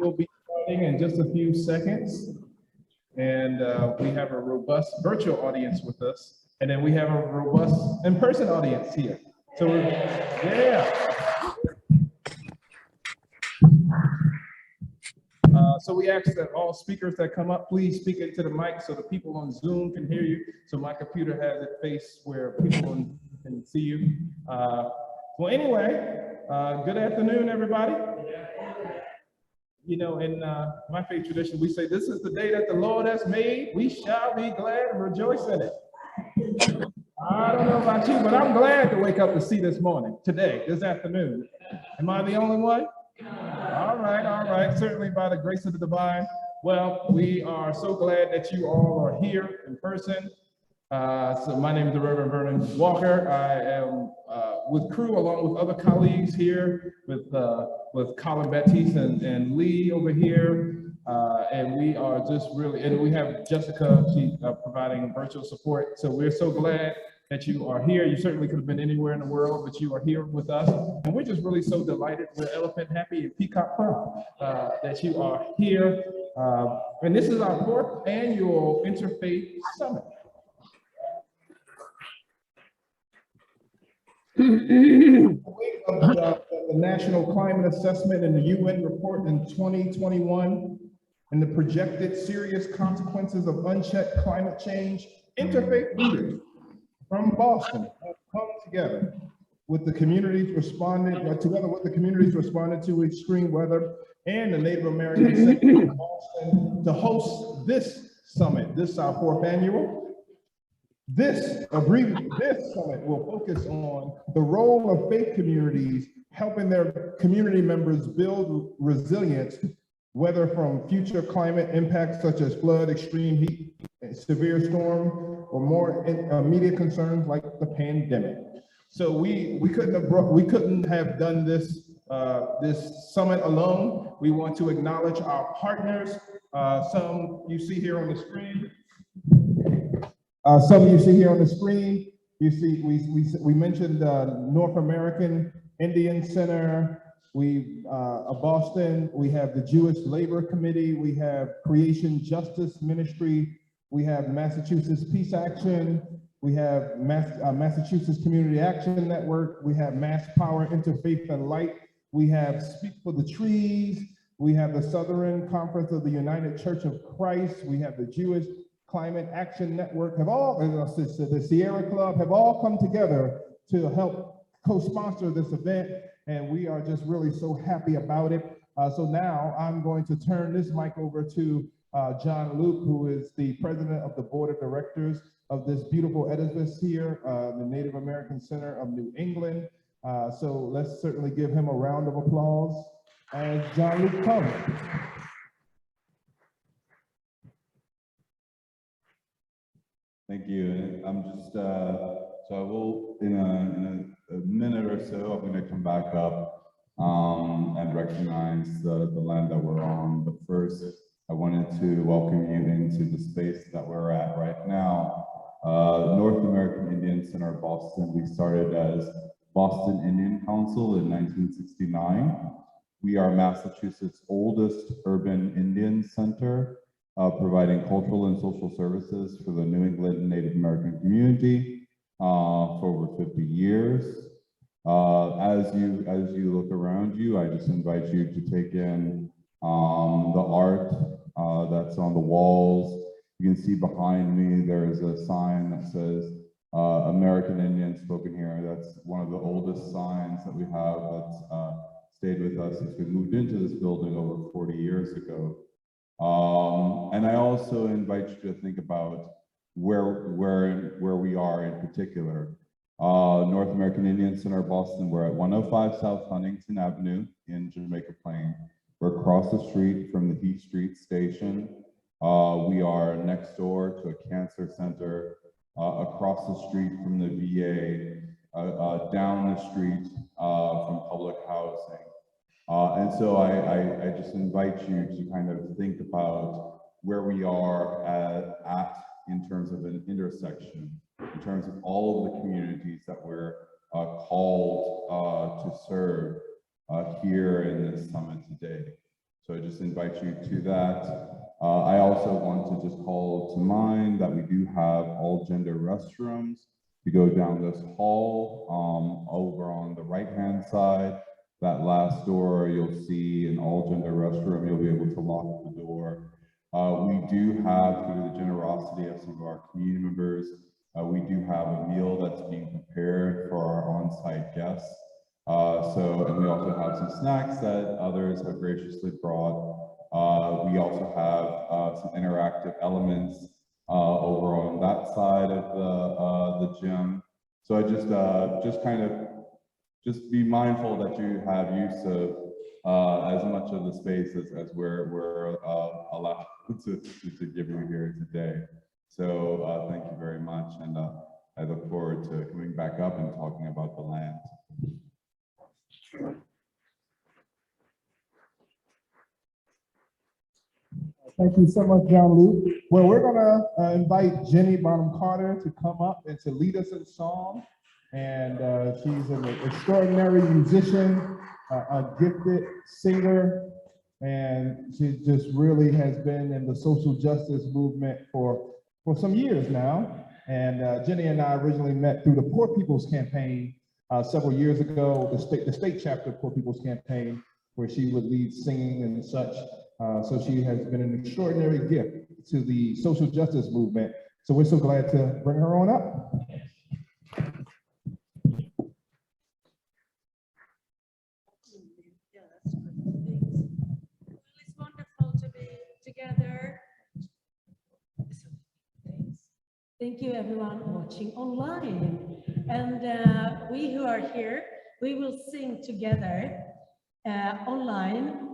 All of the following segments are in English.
will be starting in just a few seconds. And we have a robust virtual audience with us. And then we have a robust in-person audience here. So, so we ask that all speakers that come up, please speak into the mic so the people on Zoom can hear you. So my computer has it faced where people can see you. Well, anyway, good afternoon, everybody. You know, in my faith tradition, we say, this is the day that the Lord has made. We shall be glad and rejoice in it. I don't know about you, but I'm glad to wake up to see this morning, today, this afternoon. Am I the only one? All right. Certainly by the grace of the divine. Well, we are so glad that you all are here in person. So my name is the Reverend Vernon Walker. I am with crew along with other colleagues here with Colin Baptiste and Lee over here. And we are just really, and we have Jessica, she's providing virtual support. So we're so glad that you are here. You certainly could have been anywhere in the world, but you are here with us. And we're just really so delighted. We're elephant happy and peacock proud that you are here. And this is our 4th annual Interfaith Summit. The wake of the National Climate Assessment and the UN report in 2021 and the projected serious consequences of unchecked climate change, interfaith leaders from Boston have come together with the communities responded to extreme weather and the Native American Center of Boston to host this summit. This is our 4th annual. This summit will focus on the role of faith communities helping their community members build resilience, whether from future climate impacts such as flood, extreme heat, severe storm, or more immediate concerns like the pandemic. So we couldn't have done this this summit alone. We want to acknowledge our partners. Some you see here on the screen. You see, we mentioned North American Indian Center, Boston, we have the Jewish Labor Committee, we have Creation Justice Ministry, we have Massachusetts Peace Action, we have Massachusetts Community Action Network, we have Mass Power Interfaith and Light, we have Speak for the Trees, we have the Southern Conference of the United Church of Christ, we have the Jewish Climate Action Network, the Sierra Club have all come together to help co-sponsor this event, and we are just really so happy about it. So now I'm going to turn this mic over to John Luke, who is the president of the board of directors of this beautiful edifice here, the Native American Center of New England. So let's certainly give him a round of applause as John Luke comes. Thank you. I'm just, so I will, in a minute or so, I'm going to come back up and recognize the land that we're on. But first, I wanted to welcome you into the space that we're at right now. North American Indian Center of Boston. We started as Boston Indian Council in 1969. We are Massachusetts' oldest urban Indian center, providing cultural and social services for the New England Native American community for over 50 years. As you look around you, I just invite you to take in the art that's on the walls. You can see behind me there is a sign that says American Indian spoken here. That's one of the oldest signs that we have that's stayed with us since we moved into this building over 40 years ago. And I also invite you to think about where we are in particular. North American Indian Center of Boston, we're at 105 South Huntington Avenue in Jamaica Plain. We're across the street from the Heath Street Station. We are next door to a cancer center, across the street from the VA, down the street from public housing. And so I just invite you to kind of think about where we are at in terms of an intersection, in terms of all of the communities that we're called to serve here in this summit today. So just invite you to that. I also want to just call to mind that we do have all gender restrooms. You go down this hall, over on the right-hand side, that last door, you'll see an all gender restroom. You'll be able to lock the door. We do have, through the generosity of some of our community members, we do have a meal that's being prepared for our on-site guests. And we also have some snacks that others have graciously brought. We also have some interactive elements over on that side of the gym. So I just be mindful that you have use of as much of the space as we're allowed to give you here today. So thank you very much, and I look forward to coming back up and talking about the land. Thank you so much, John Luke. Well, we're gonna invite Jenny Bonham Carter to come up and to lead us in song. And she's an extraordinary musician, a gifted singer, and she just really has been in the social justice movement for some years now. And Jenny and I originally met through the Poor People's Campaign several years ago, the state chapter Poor People's Campaign, where she would lead singing and such. So she has been an extraordinary gift to the social justice movement. So we're so glad to bring her on up. It's wonderful to be together. Thank you, everyone watching online. And we who are here, we will sing together online.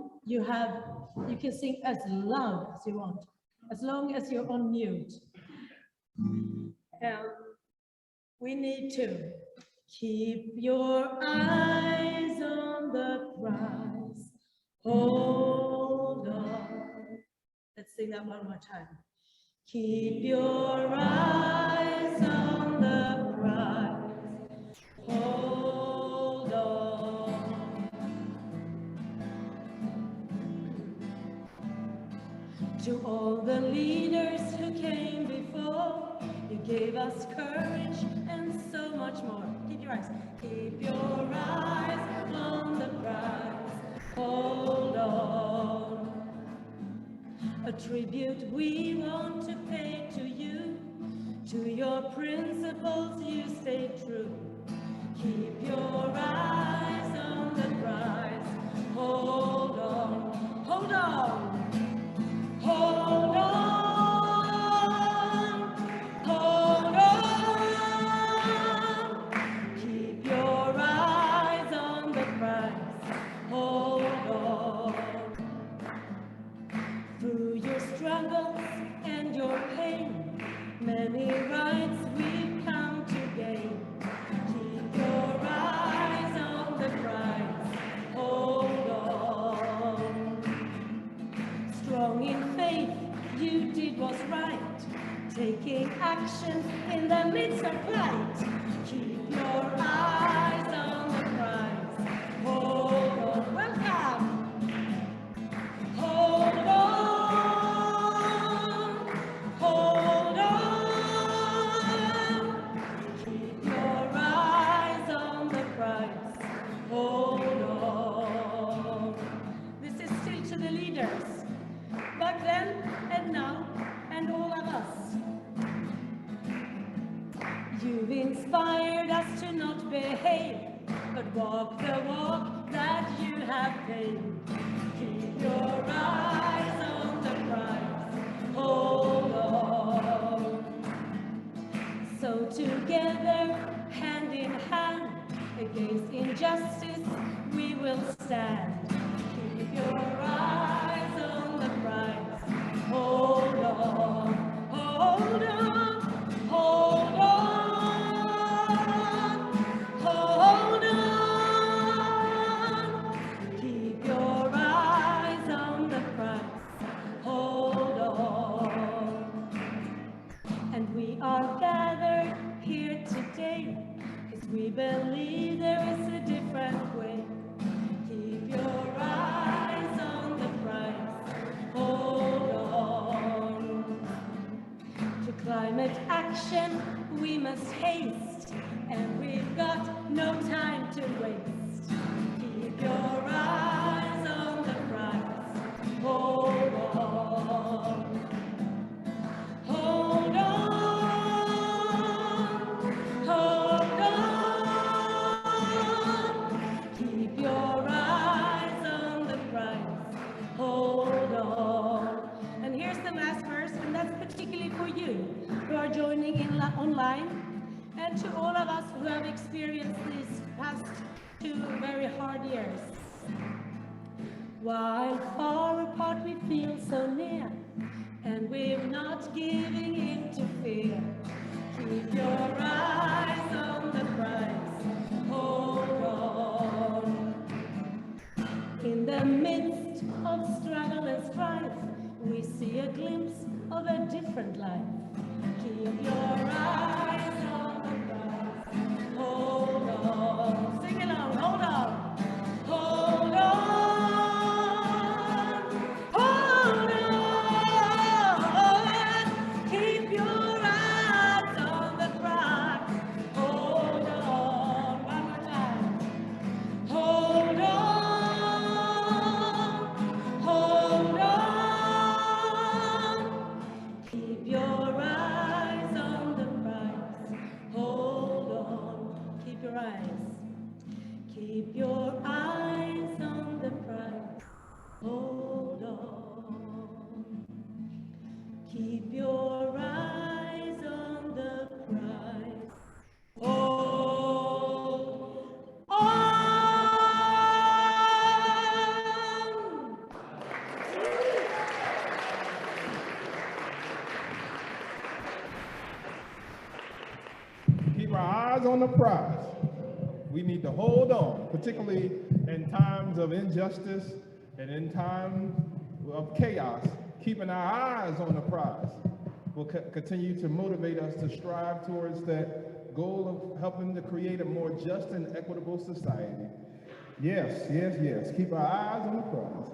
You can sing as loud as you want, as long as you're on mute. We need to keep your eyes on the prize. Hold on. Let's sing that one more time. Keep your eyes on the prize. Hold on. To all the leaders who came before, you gave us courage and so much more. Keep your eyes. Keep your eyes on the prize. Hold on. A tribute we want to pay to you. To your principles you stay true. Keep your eyes on the prize. Hold on. Hold on. Hold on, hold on. Keep your eyes on the prize. Hold on. Through your struggles and your pain, many rights we've come to gain. Keep your eyes on the prize. Hold on. Strong in faith, you did what's right, taking action in the midst of plight. Keep your eyes on the prize. Hold on. Welcome. Hold on. Hold on. Keep your eyes on the prize. Hold on. This is still to the leaders. Back then and now and all of us. You've inspired us to not behave, but walk the walk that you have paved. Keep your eyes on the prize. Hold on. So together, hand in hand, against injustice, we will stand. Keep your eyes on the prize. Hold on, hold on, hold on, hold on. Keep your eyes on the prize. Hold on. And we are gathered here today because we believe there is a different way. action we must haste, and we've got no time to waste. Keep your eyes on the prize. Hold on. Hold on. Hold on. Keep your eyes on the prize. Hold on. And here's the last verse, and that's particularly for you who are joining in online, and to all of us who have experienced these past 2 very hard years. While far apart we feel so near, and we're not giving in to fear. Keep your eyes on the prize. Hold on. In the midst of struggle and strife, we see a glimpse of a different life. Keep your eyes on the prize. Hold on. Sing along. Hold on. Hold on. Hold on. Keep your eyes on the prize. Hold on. One more time. Hold on. Hold on. Keep your eyes on the prize. Hold on. Keep your eyes. Keep your eyes on the prize. Hold on. Keep your eyes on the prize. Hold on. Keep our eyes on the prize. We need to hold on, particularly in times of injustice and in times of chaos. Keeping our eyes on the prize will continue to motivate us to strive towards that goal of helping to create a more just and equitable society. Yes, yes, yes. Keep our eyes on the prize.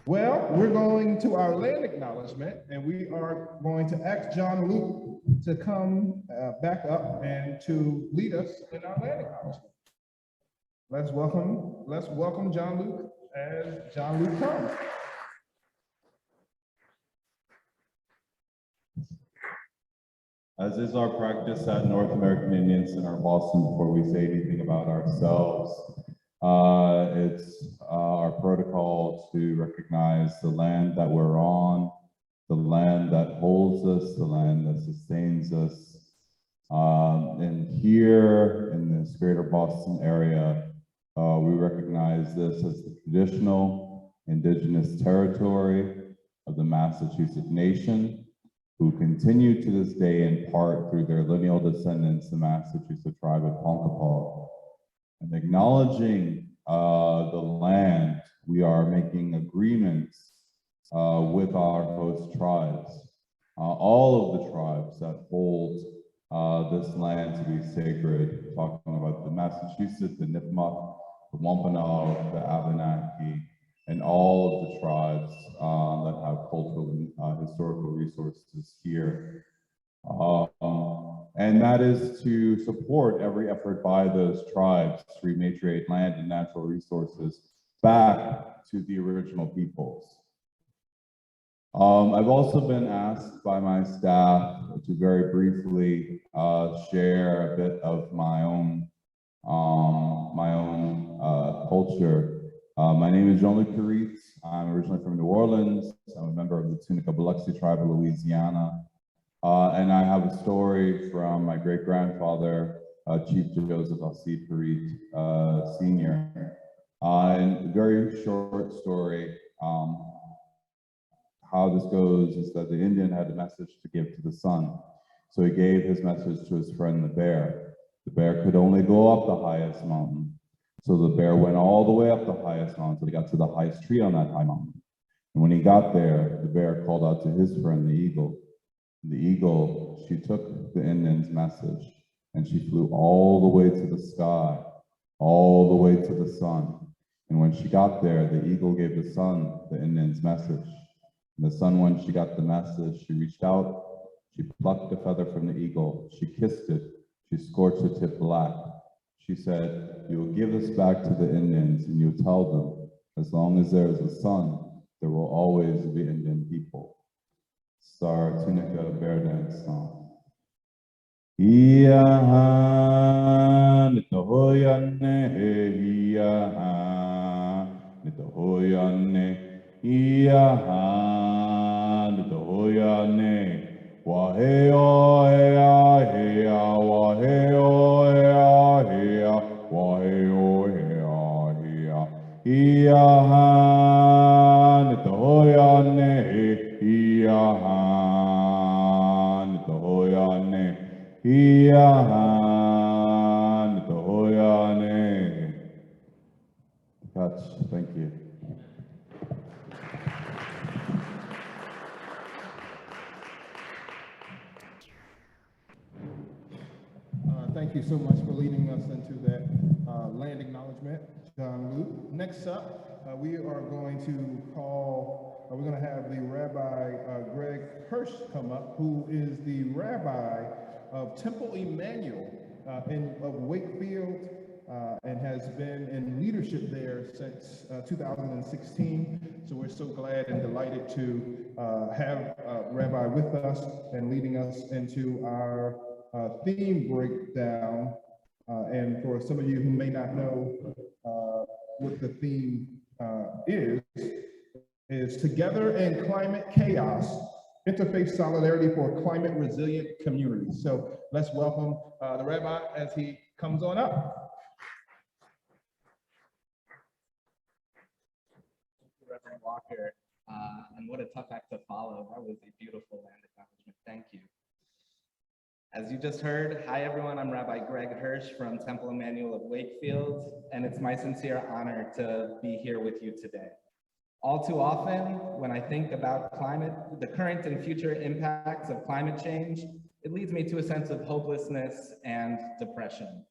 Well, we're going to our land acknowledgement, and we are going to ask John Luke to come back up and to lead us in our land acknowledgement. Let's welcome John Luke as John Luke comes. As is our practice at North American Indian Center Boston, before we say anything about ourselves, it's our protocol to recognize the land that we're on, the land that holds us, the land that sustains us. And here in this greater Boston area, we recognize this as the traditional indigenous territory of the Massachusetts Nation, who continue to this day in part through their lineal descendants, the Massachusetts tribe of Ponkapaw. And acknowledging the land, we are making agreements with our host tribes, all of the tribes that hold this land to be sacred, talking about the Massachusetts, the Nipmuc, the Wampanoag, the Abenaki, and all of the tribes that have cultural and historical resources here. And that is to support every effort by those tribes to repatriate land and natural resources back to the original peoples. I've also been asked by my staff to very briefly share a bit of my own culture. My name is Jean-Luc Caritz. I'm originally from New Orleans. I'm a member of the Tunica Biloxi tribe of Louisiana. And I have a story from my great-grandfather, Chief Joseph Alcide Caritz, Sr. And a very short story. How this goes is that the Indian had a message to give to the sun. So he gave his message to his friend, the bear. The bear could only go up the highest mountain. So the bear went all the way up the highest mountain until he got to the highest tree on that high mountain. And when he got there, the bear called out to his friend, the eagle. The eagle, she took the Indian's message and she flew all the way to the sky, all the way to the sun. And when she got there, the eagle gave the sun the Indian's message. And the sun, when she got the message, she reached out, She plucked a feather from the eagle. She kissed it. She scorched the tip black. She said, "You will give this back to the Indians, and you tell them, as long as there is a sun, there will always be Indian people." Star Tunica Bear Dance song. Iya-ha, nitohoyanne, iya-ha, nitohoyanne, iya-ha, nitohoyanne, wa-he-o, hea, hea, wa-he-o, hea, hea, wa-he-o, hea, hea, iya-ha, nitohoyanne, iya-ha, nitohoyanne, Iyahan toyane. Catch, thank you. Thank you so much for leading us into that land acknowledgement, John Luke. Next up, we are going to call, we're going to have the Rabbi Greg Hirsch come up, who is the rabbi of Temple Emanuel of Wakefield, and has been in leadership there since 2016. So we're so glad and delighted to have Rabbi with us and leading us into our theme breakdown. And for some of you who may not know what the theme is Together in Climate Chaos, Interfaith Solidarity for Climate Resilient Communities. So let's welcome the Rabbi as he comes on up. Thank you, Reverend Walker, and what a tough act to follow. That was a beautiful land acknowledgement. Thank you. As you just heard, hi everyone, I'm Rabbi Greg Hirsch from Temple Emanuel of Wakefield, and it's my sincere honor to be here with you today. All too often, when I think about climate, the current and future impacts of climate change, it leads me to a sense of hopelessness and depression.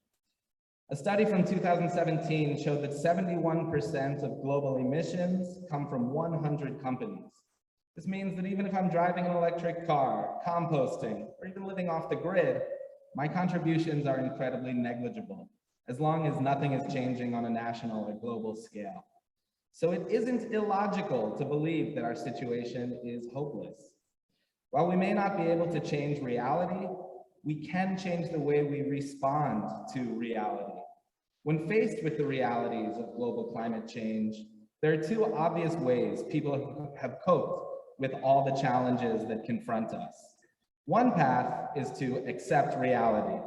A study from 2017 showed that 71% of global emissions come from 100 companies. This means that even if I'm driving an electric car, composting, or even living off the grid, my contributions are incredibly negligible, as long as nothing is changing on a national or global scale. So it isn't illogical to believe that our situation is hopeless. While we may not be able to change reality, we can change the way we respond to reality. When faced with the realities of global climate change, there are two obvious ways people have coped with all the challenges that confront us. One path is to accept reality,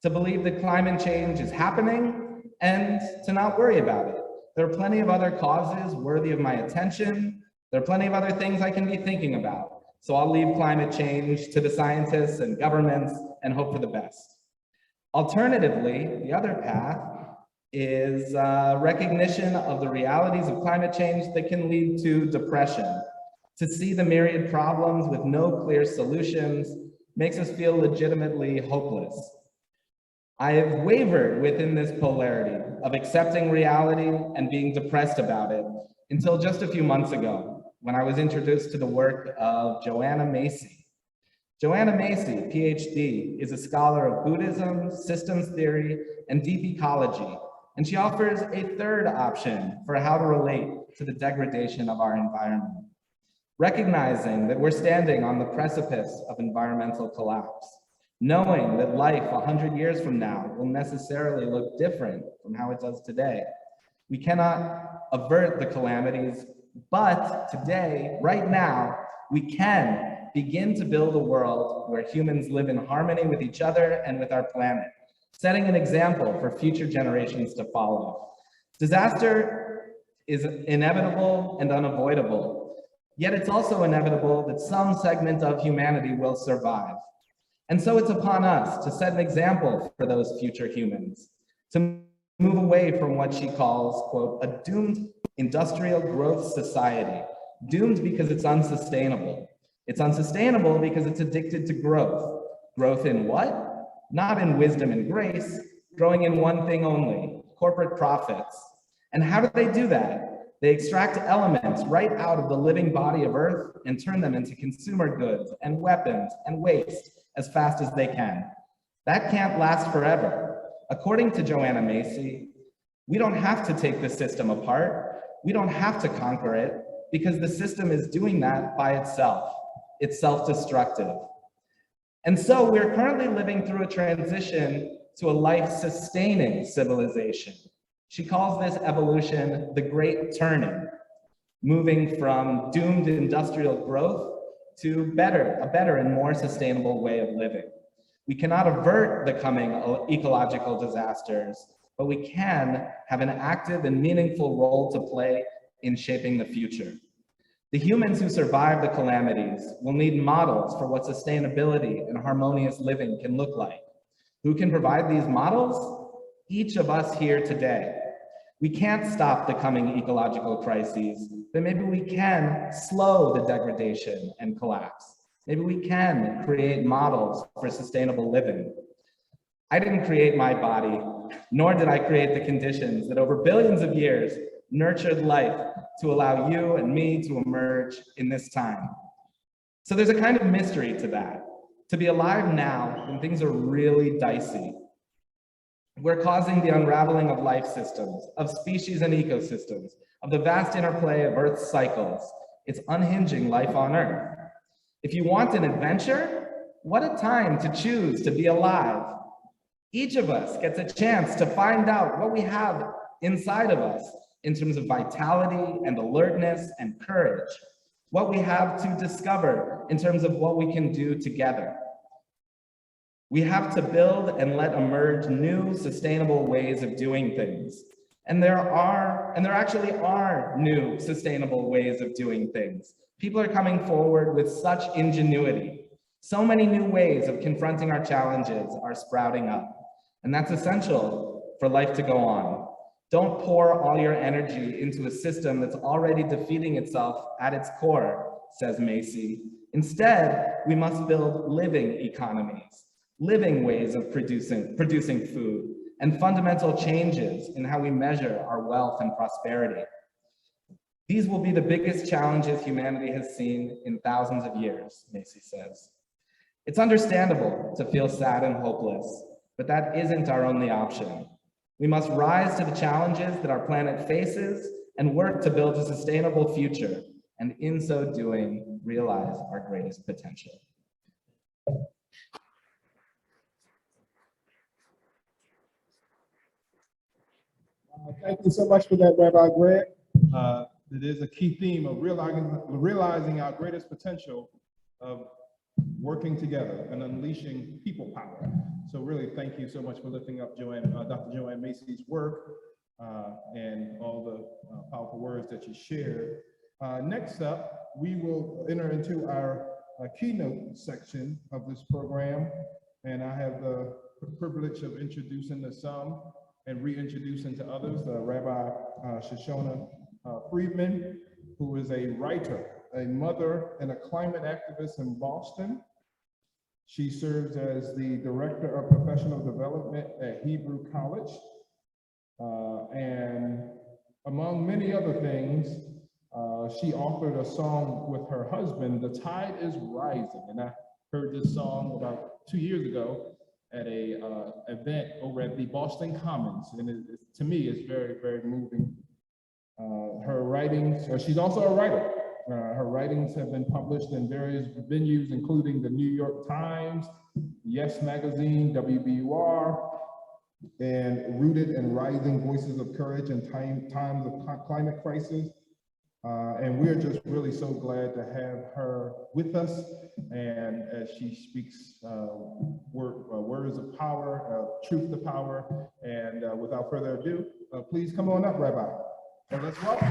to believe that climate change is happening and to not worry about it. There are plenty of other causes worthy of my attention. There are plenty of other things I can be thinking about. So I'll leave climate change to the scientists and governments and hope for the best. Alternatively, the other path is recognition of the realities of climate change that can lead to depression. To see the myriad problems with no clear solutions makes us feel legitimately hopeless. I have wavered within this polarity of accepting reality and being depressed about it until just a few months ago, when I was introduced to the work of Joanna Macy. Joanna Macy, PhD, is a scholar of Buddhism, systems theory, and deep ecology, and she offers a third option for how to relate to the degradation of our environment. Recognizing that we're standing on the precipice of environmental collapse, knowing that life 100 years from now will necessarily look different from how it does today. We cannot avert the calamities, but today, right now, we can begin to build a world where humans live in harmony with each other and with our planet, setting an example for future generations to follow. Disaster is inevitable and unavoidable, yet it's also inevitable that some segment of humanity will survive. And so it's upon us to set an example for those future humans, to move away from what she calls, quote, a doomed industrial growth society, doomed because it's unsustainable. It's unsustainable because it's addicted to growth. Growth in what? Not in wisdom and grace, growing in one thing only, corporate profits. And how do they do that? They extract elements right out of the living body of Earth and turn them into consumer goods and weapons and waste as fast as they can. That can't last forever. According to Joanna Macy, we don't have to take the system apart. We don't have to conquer it because the system is doing that by itself. It's self-destructive. And so we're currently living through a transition to a life-sustaining civilization. She calls this evolution the Great Turning, moving from doomed industrial growth to a better and more sustainable way of living. We cannot avert the coming ecological disasters, but we can have an active and meaningful role to play in shaping the future. The humans who survive the calamities will need models for what sustainability and harmonious living can look like. Who can provide these models? Each of us here today. We can't stop the coming ecological crises, but maybe we can slow the degradation and collapse. Maybe we can create models for sustainable living. I didn't create my body, nor did I create the conditions that over billions of years nurtured life to allow you and me to emerge in this time. So there's a kind of mystery to that, to be alive now when things are really dicey. We're causing the unraveling of life systems, of species and ecosystems, of the vast interplay of Earth's cycles. It's unhinging life on Earth. If you want an adventure, what a time to choose to be alive. Each of us gets a chance to find out what we have inside of us in terms of vitality and alertness and courage, what we have to discover in terms of what we can do together. We have to build and let emerge new sustainable ways of doing things. And there actually are new sustainable ways of doing things. People are coming forward with such ingenuity. So many new ways of confronting our challenges are sprouting up. And that's essential for life to go on. Don't pour all your energy into a system that's already defeating itself at its core, says Macy. Instead, we must build living economies, living ways of producing food, and fundamental changes in how we measure our wealth and prosperity. These will be the biggest challenges humanity has seen in thousands of years, Macy says. It's understandable to feel sad and hopeless, but that isn't our only option. We must rise to the challenges that our planet faces and work to build a sustainable future, and in so doing, realize our greatest potential. Thank you so much for that, Rabbi Greg. It is a key theme of realizing our greatest potential of working together and unleashing people power. So really, thank you so much for lifting up Dr. Joanne Macy's work and all the powerful words that you shared. Next up, we will enter into our keynote section of this program. And I have the privilege of introducing to some and reintroducing to others, Rabbi Shashona Friedman, who is a writer, a mother, and a climate activist in Boston. She serves as the Director of Professional Development at Hebrew College. And among many other things, she authored a song with her husband, "The Tide is Rising." And I heard this song about 2 years ago at a event over at the Boston Commons. And to me, it's very, very moving. Her writings, she's also a writer. Her writings have been published in various venues, including the New York Times, Yes Magazine, WBUR, and Rooted in Rising Voices of Courage in Times of Climate Crisis. And we're just really so glad to have her with us. And as she speaks words of power, truth to power. And without further ado, please come on up, Rabbi. And let's welcome.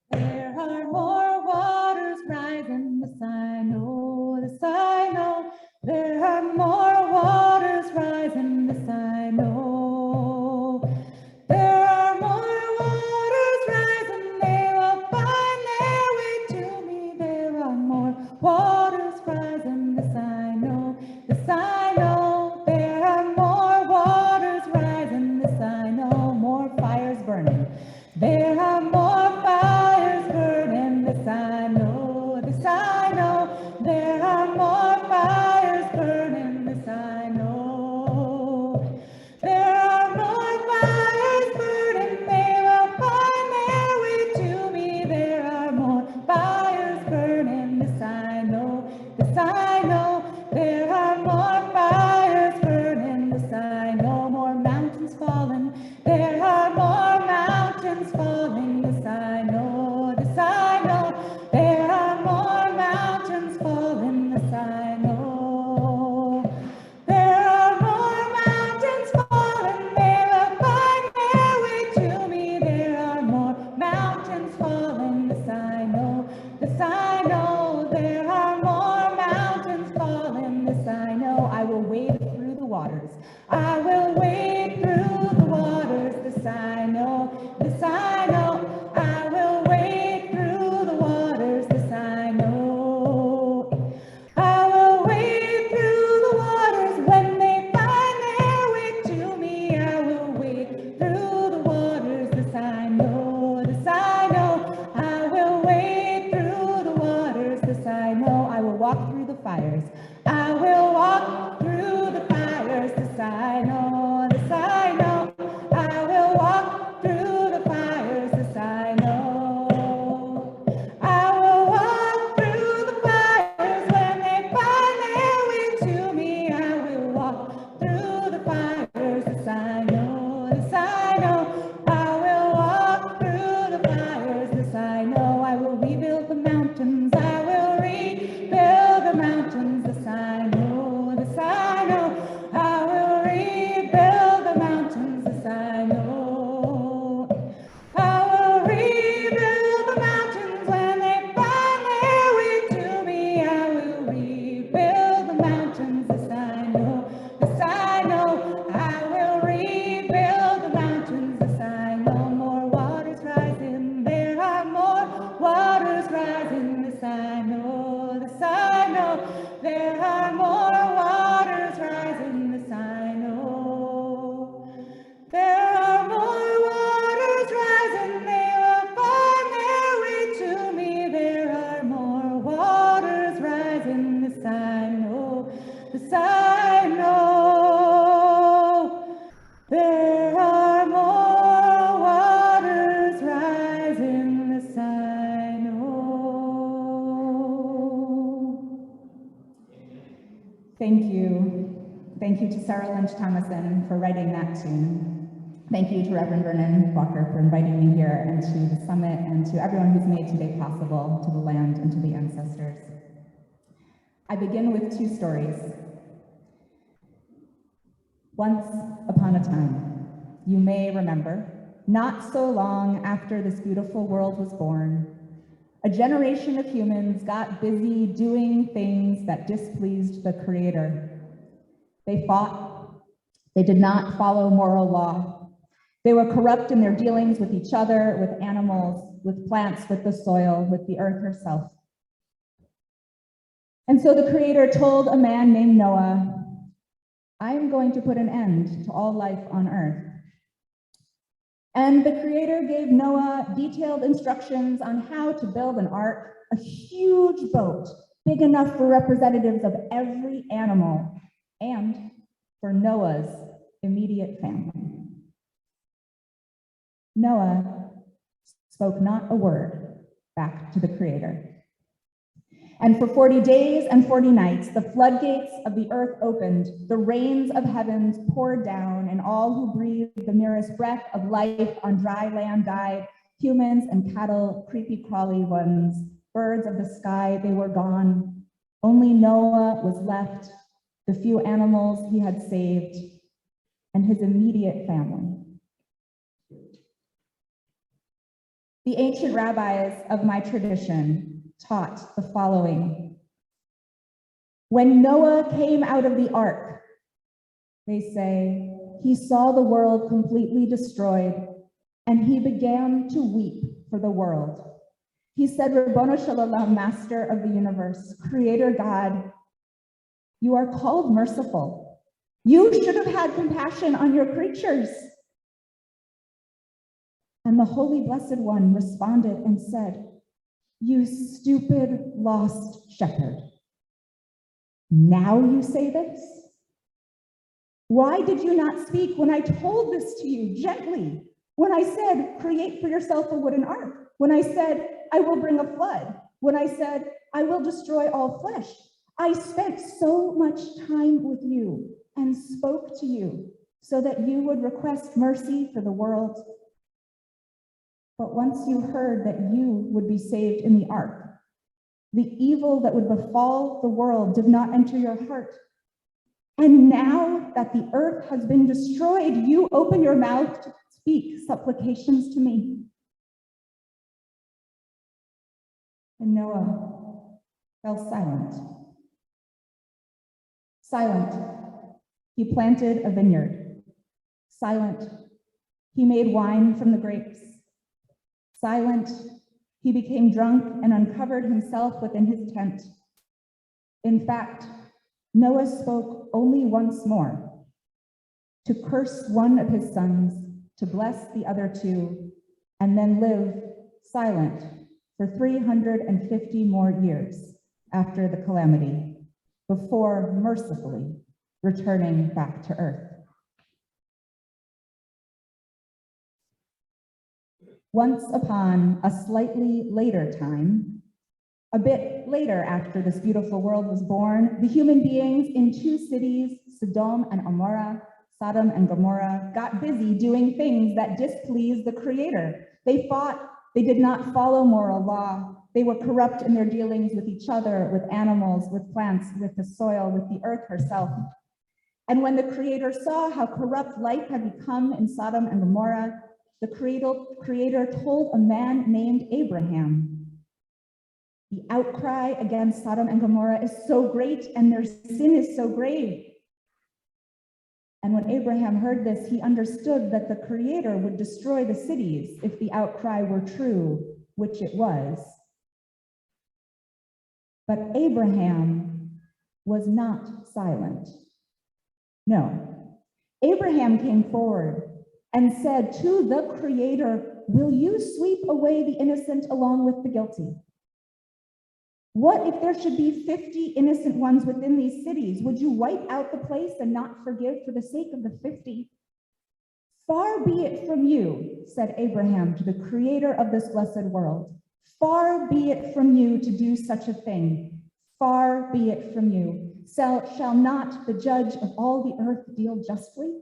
There are more waters rising, this I know, this I know. There are more waters rising, this I know. There are more waters rising, they will find their way to me. There are more waters rising, this I know. I will wade through the waters, this I know, this I know. I will wade through the waters, this I know. I will wade through the waters when they find their way to me. I will wade through the waters, this I know, this I know. I will wade through the waters, this I know. I will walk through the fires. I will walk through the fires, this I know, this I know. I will walk through the fires, this I know. I will walk through the fires when they find their way to me. I will walk through the fires, this I know, this I know. I will walk through the fires, this I know. I will rebuild the mountains. I will rebuild the mountains, this I know, this I know. I will rebuild the mountains, this I know. I will rebuild the mountains when they find their way to me. I will rebuild the mountains, this I know, this I know. I will rebuild the mountains, this I know. More waters rising, there are more waters rising, this I know, this I know. There are more waters rising, this I know. There are more waters rising, they will find their way to me. There are more waters rising, this I know, this I know. There are more waters rising, this I know. Thank you. Thank you to Sarah Lynch Thomason for writing that tune. Thank you to Reverend Vernon Walker for inviting me here, and to the summit, and to everyone who's made today possible, to the land and to the ancestors. I begin with two stories. Once upon a time, you may remember, not so long after this beautiful world was born, a generation of humans got busy doing things that displeased the Creator. They fought. They did not follow moral law. They were corrupt in their dealings with each other, with animals, with plants, with the soil, with the earth herself. And so the Creator told a man named Noah, I am going to put an end to all life on earth. And the Creator gave Noah detailed instructions on how to build an ark, a huge boat, big enough for representatives of every animal and for Noah's immediate family. Noah spoke not a word back to the Creator. And for 40 days and 40 nights, the floodgates of the earth opened, the rains of heavens poured down, and all who breathed the merest breath of life on dry land died. Humans and cattle, creepy crawly ones, birds of the sky, they were gone. Only Noah was left, the few animals he had saved, and his immediate family. The ancient rabbis of my tradition taught the following. When Noah came out of the ark, they say, he saw the world completely destroyed, and he began to weep for the world. He said, Rabbono Shalom, Master of the universe, Creator God, you are called merciful. You should have had compassion on your creatures. And the Holy Blessed One responded and said, you stupid, lost shepherd. Now you say this? Why did you not speak when I told this to you gently? When I said, create for yourself a wooden ark? When I said, I will bring a flood? When I said, I will destroy all flesh? I spent so much time with you and spoke to you so that you would request mercy for the world. But once you heard that you would be saved in the ark, the evil that would befall the world did not enter your heart. And now that the earth has been destroyed, you open your mouth to speak supplications to me. And Noah fell silent. Silent He planted a vineyard. Silent, he made wine from the grapes. Silent, he became drunk and uncovered himself within his tent. In fact, Noah spoke only once more, to curse one of his sons, to bless the other two, and then live silent for 350 more years after the calamity, before mercifully returning back to earth. Once upon a slightly later time, a bit later after this beautiful world was born, the human beings in two cities, Sodom and Gomorrah, got busy doing things that displeased the Creator. They fought, they did not follow moral law. They were corrupt in their dealings with each other, with animals, with plants, with the soil, with the earth herself. And when the Creator saw how corrupt life had become in Sodom and Gomorrah, the Creator told a man named Abraham, "The outcry against Sodom and Gomorrah is so great and their sin is so grave." And when Abraham heard this, he understood that the Creator would destroy the cities if the outcry were true, which it was. But Abraham was not silent. No, Abraham came forward and said to the Creator, "Will you sweep away the innocent along with the guilty? What if there should be 50 innocent ones within these cities? Would you wipe out the place and not forgive for the sake of the 50? Far be it from you," said Abraham to the Creator of this blessed world. "Far be it from you to do such a thing. Far be it from you. Shall not the judge of all the earth deal justly?"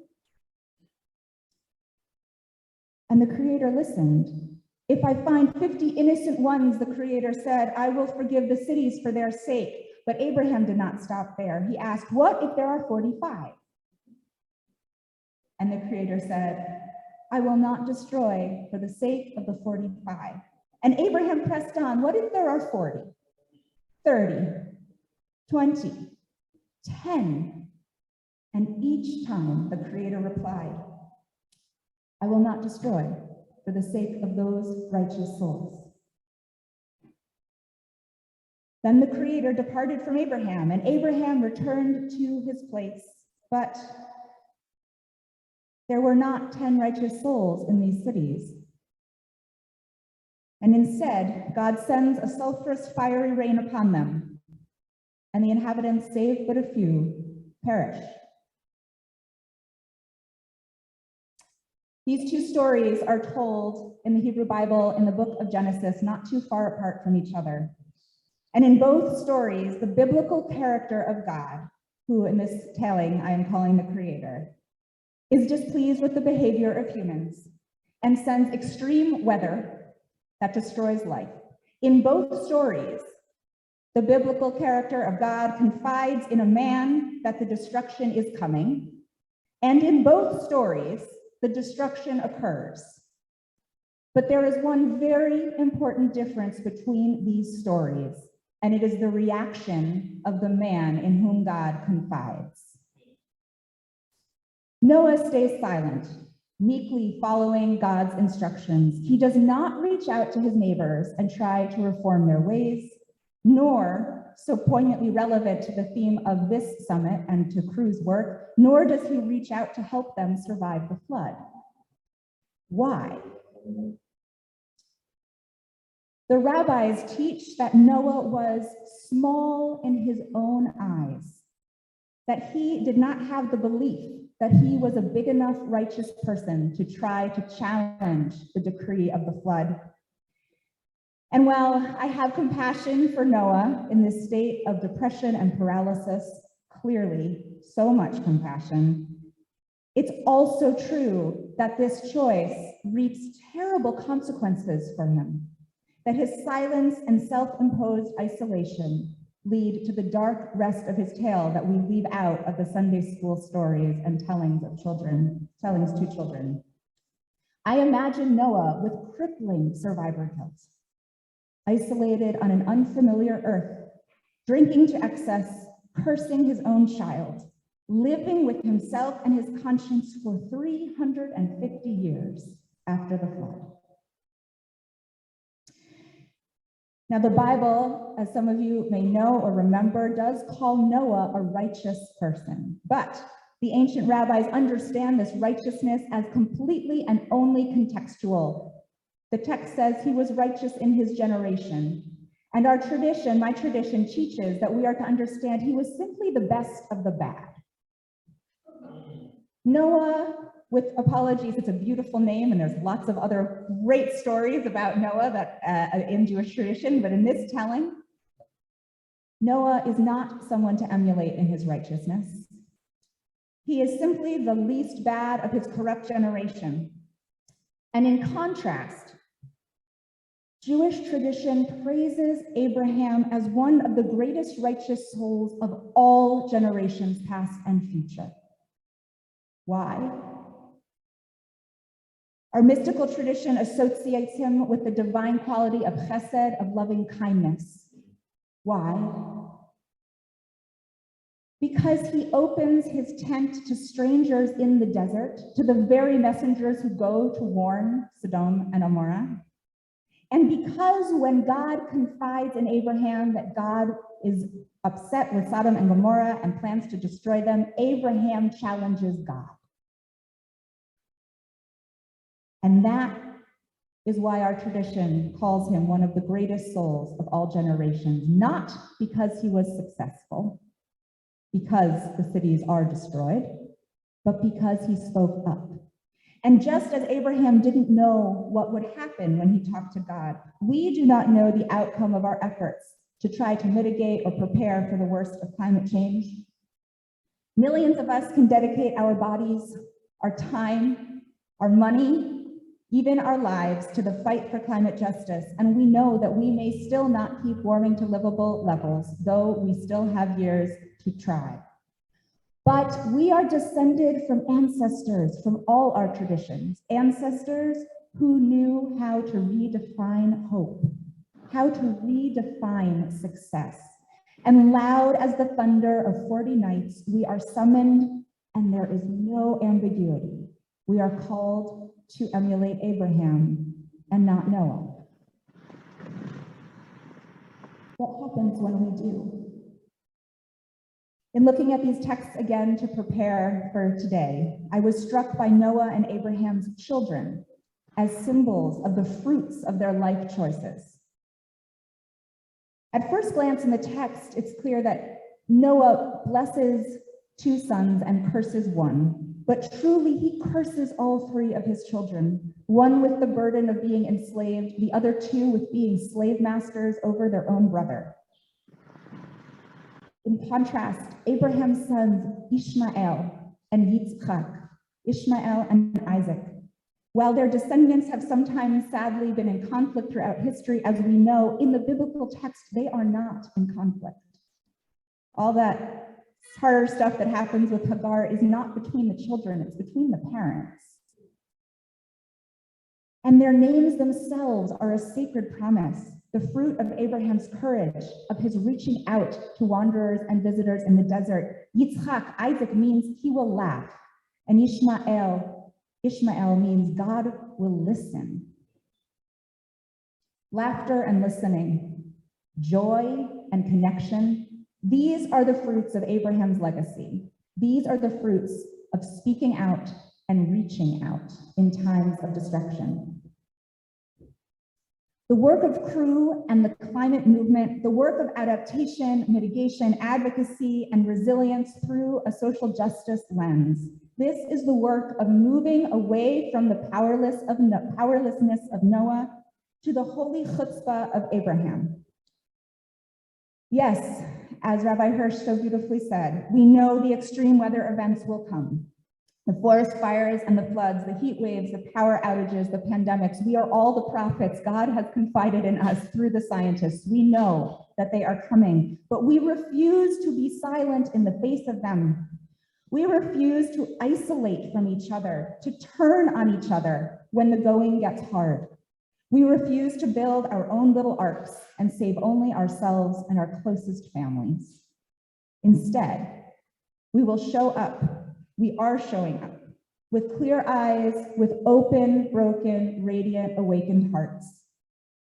And the Creator listened. "If I find 50 innocent ones," the Creator said, "I will forgive the cities for their sake." But Abraham did not stop there. He asked, "What if there are 45? And the Creator said, "I will not destroy for the sake of the 45. And Abraham pressed on, "What if there are 40, 30, 20, 10? And each time the Creator replied, "I will not destroy for the sake of those righteous souls." Then the Creator departed from Abraham, and Abraham returned to his place. But there were not 10 righteous souls in these cities. And instead, God sends a sulfurous, fiery rain upon them, and the inhabitants, save but a few, perish. These two stories are told in the Hebrew Bible in the book of Genesis, not too far apart from each other. And in both stories, the biblical character of God, who in this telling I am calling the Creator, is displeased with the behavior of humans and sends extreme weather that destroys life. In both stories, the biblical character of God confides in a man that the destruction is coming. And in both stories, the destruction occurs. But there is one very important difference between these stories, and it is the reaction of the man in whom God confides. Noah stays silent, meekly following God's instructions. He does not reach out to his neighbors and try to reform their ways, nor, so poignantly relevant to the theme of this summit and to Crew's work, nor does he reach out to help them survive the flood. Why? The rabbis teach that Noah was small in his own eyes, that he did not have the belief that he was a big enough righteous person to try to challenge the decree of the flood. And while I have compassion for Noah in this state of depression and paralysis, clearly so much compassion, it's also true that this choice reaps terrible consequences for him, that his silence and self-imposed isolation lead to the dark rest of his tale that we leave out of the Sunday school stories and tellings to children. I imagine Noah with crippling survivor guilt, isolated on an unfamiliar earth, drinking to excess, cursing his own child, living with himself and his conscience for 350 years after the flood. Now, the Bible, as some of you may know or remember, does call Noah a righteous person, but the ancient rabbis understand this righteousness as completely and only contextual. The text says he was righteous in his generation. And our tradition, my tradition, teaches that we are to understand he was simply the best of the bad. Noah, with apologies, it's a beautiful name, and there's lots of other great stories about Noah that in Jewish tradition, but in this telling, Noah is not someone to emulate in his righteousness. He is simply the least bad of his corrupt generation. And in contrast, Jewish tradition praises Abraham as one of the greatest righteous souls of all generations, past and future. Why? Our mystical tradition associates him with the divine quality of chesed, of loving kindness. Why? Because he opens his tent to strangers in the desert, to the very messengers who go to warn Sodom and Gomorrah. And because when God confides in Abraham that God is upset with Sodom and Gomorrah and plans to destroy them, Abraham challenges God. And that is why our tradition calls him one of the greatest souls of all generations, not because he was successful, because the cities are destroyed, but because he spoke up. And just as Abraham didn't know what would happen when he talked to God, we do not know the outcome of our efforts to try to mitigate or prepare for the worst of climate change. Millions of us can dedicate our bodies, our time, our money, even our lives to the fight for climate justice, and we know that we may still not keep warming to livable levels, though we still have years to try. But we are descended from ancestors from all our traditions, ancestors who knew how to redefine hope, how to redefine success. And loud as the thunder of 40 nights, we are summoned, and there is no ambiguity. We are called to emulate Abraham and not Noah. What happens when we do? In looking at these texts again to prepare for today, I was struck by Noah and Abraham's children as symbols of the fruits of their life choices. At first glance in the text, it's clear that Noah blesses 2 sons and curses 1. But truly, he curses all 3 of his children, one with the burden of being enslaved, the other 2 with being slave masters over their own brother. In contrast, Abraham's sons, Ishmael and Yitzchak, Ishmael and Isaac, while their descendants have sometimes sadly been in conflict throughout history, as we know, in the biblical text, they are not in conflict. All that harder stuff that happens with Hagar is not between the children, it's between the parents. And their names themselves are a sacred promise, the fruit of Abraham's courage, of his reaching out to wanderers and visitors in the desert. Yitzchak, Isaac, means he will laugh, and Ishmael means God will listen. Laughter and listening, joy and connection, these are the fruits of Abraham's legacy. These are the fruits of speaking out and reaching out in times of destruction. The work of Crew and the climate movement, the work of adaptation, mitigation, advocacy, and resilience through a social justice lens. This is the work of moving away from the powerlessness of Noah to the holy chutzpah of Abraham. Yes, as Rabbi Hirsch so beautifully said, we know the extreme weather events will come. The forest fires and the floods, the heat waves, the power outages, the pandemics, we are all the prophets. God has confided in us through the scientists. We know that they are coming, but we refuse to be silent in the face of them. We refuse to isolate from each other, to turn on each other when the going gets hard. We refuse to build our own little arks and save only ourselves and our closest families. Instead, We will show up. We are showing up with clear eyes, with open, broken, radiant, awakened hearts.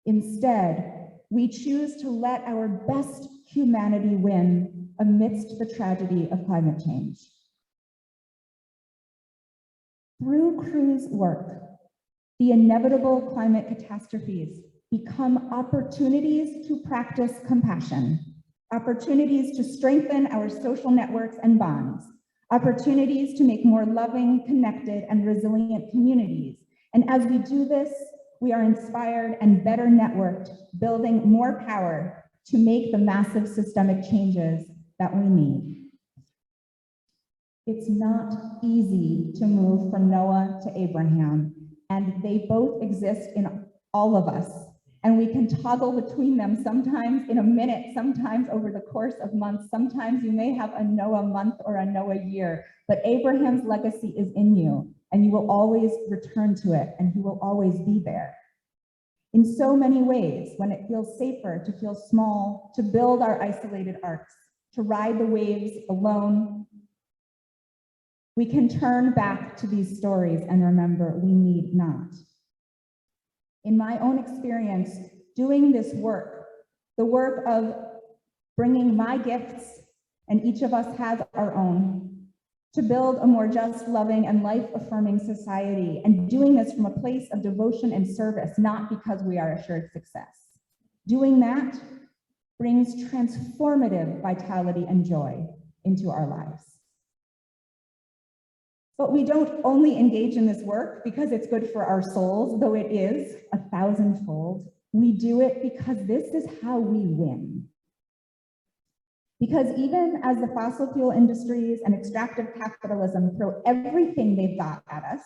Instead, we choose to let our best humanity win amidst the tragedy of climate change. Through Crew's work, the inevitable climate catastrophes become opportunities to practice compassion, opportunities to strengthen our social networks and bonds, opportunities to make more loving, connected, and resilient communities. And as we do this, we are inspired and better networked, building more power to make the massive systemic changes that we need. It's not easy to move from Noah to Abraham, and they both exist in all of us. And we can toggle between them, sometimes in a minute, sometimes over the course of months. Sometimes you may have a Noah month or a Noah year, but Abraham's legacy is in you, and you will always return to it, and he will always be there. In so many ways, when it feels safer to feel small, to build our isolated arcs, to ride the waves alone, we can turn back to these stories and remember we need not. In my own experience, doing this work, the work of bringing my gifts, and each of us has our own, to build a more just, loving, and life-affirming society, and doing this from a place of devotion and service, not because we are assured success. Doing that brings transformative vitality and joy into our lives. But we don't only engage in this work because it's good for our souls, though it is 1,000-fold. We do it because this is how we win. Because even as the fossil fuel industries and extractive capitalism throw everything they've got at us,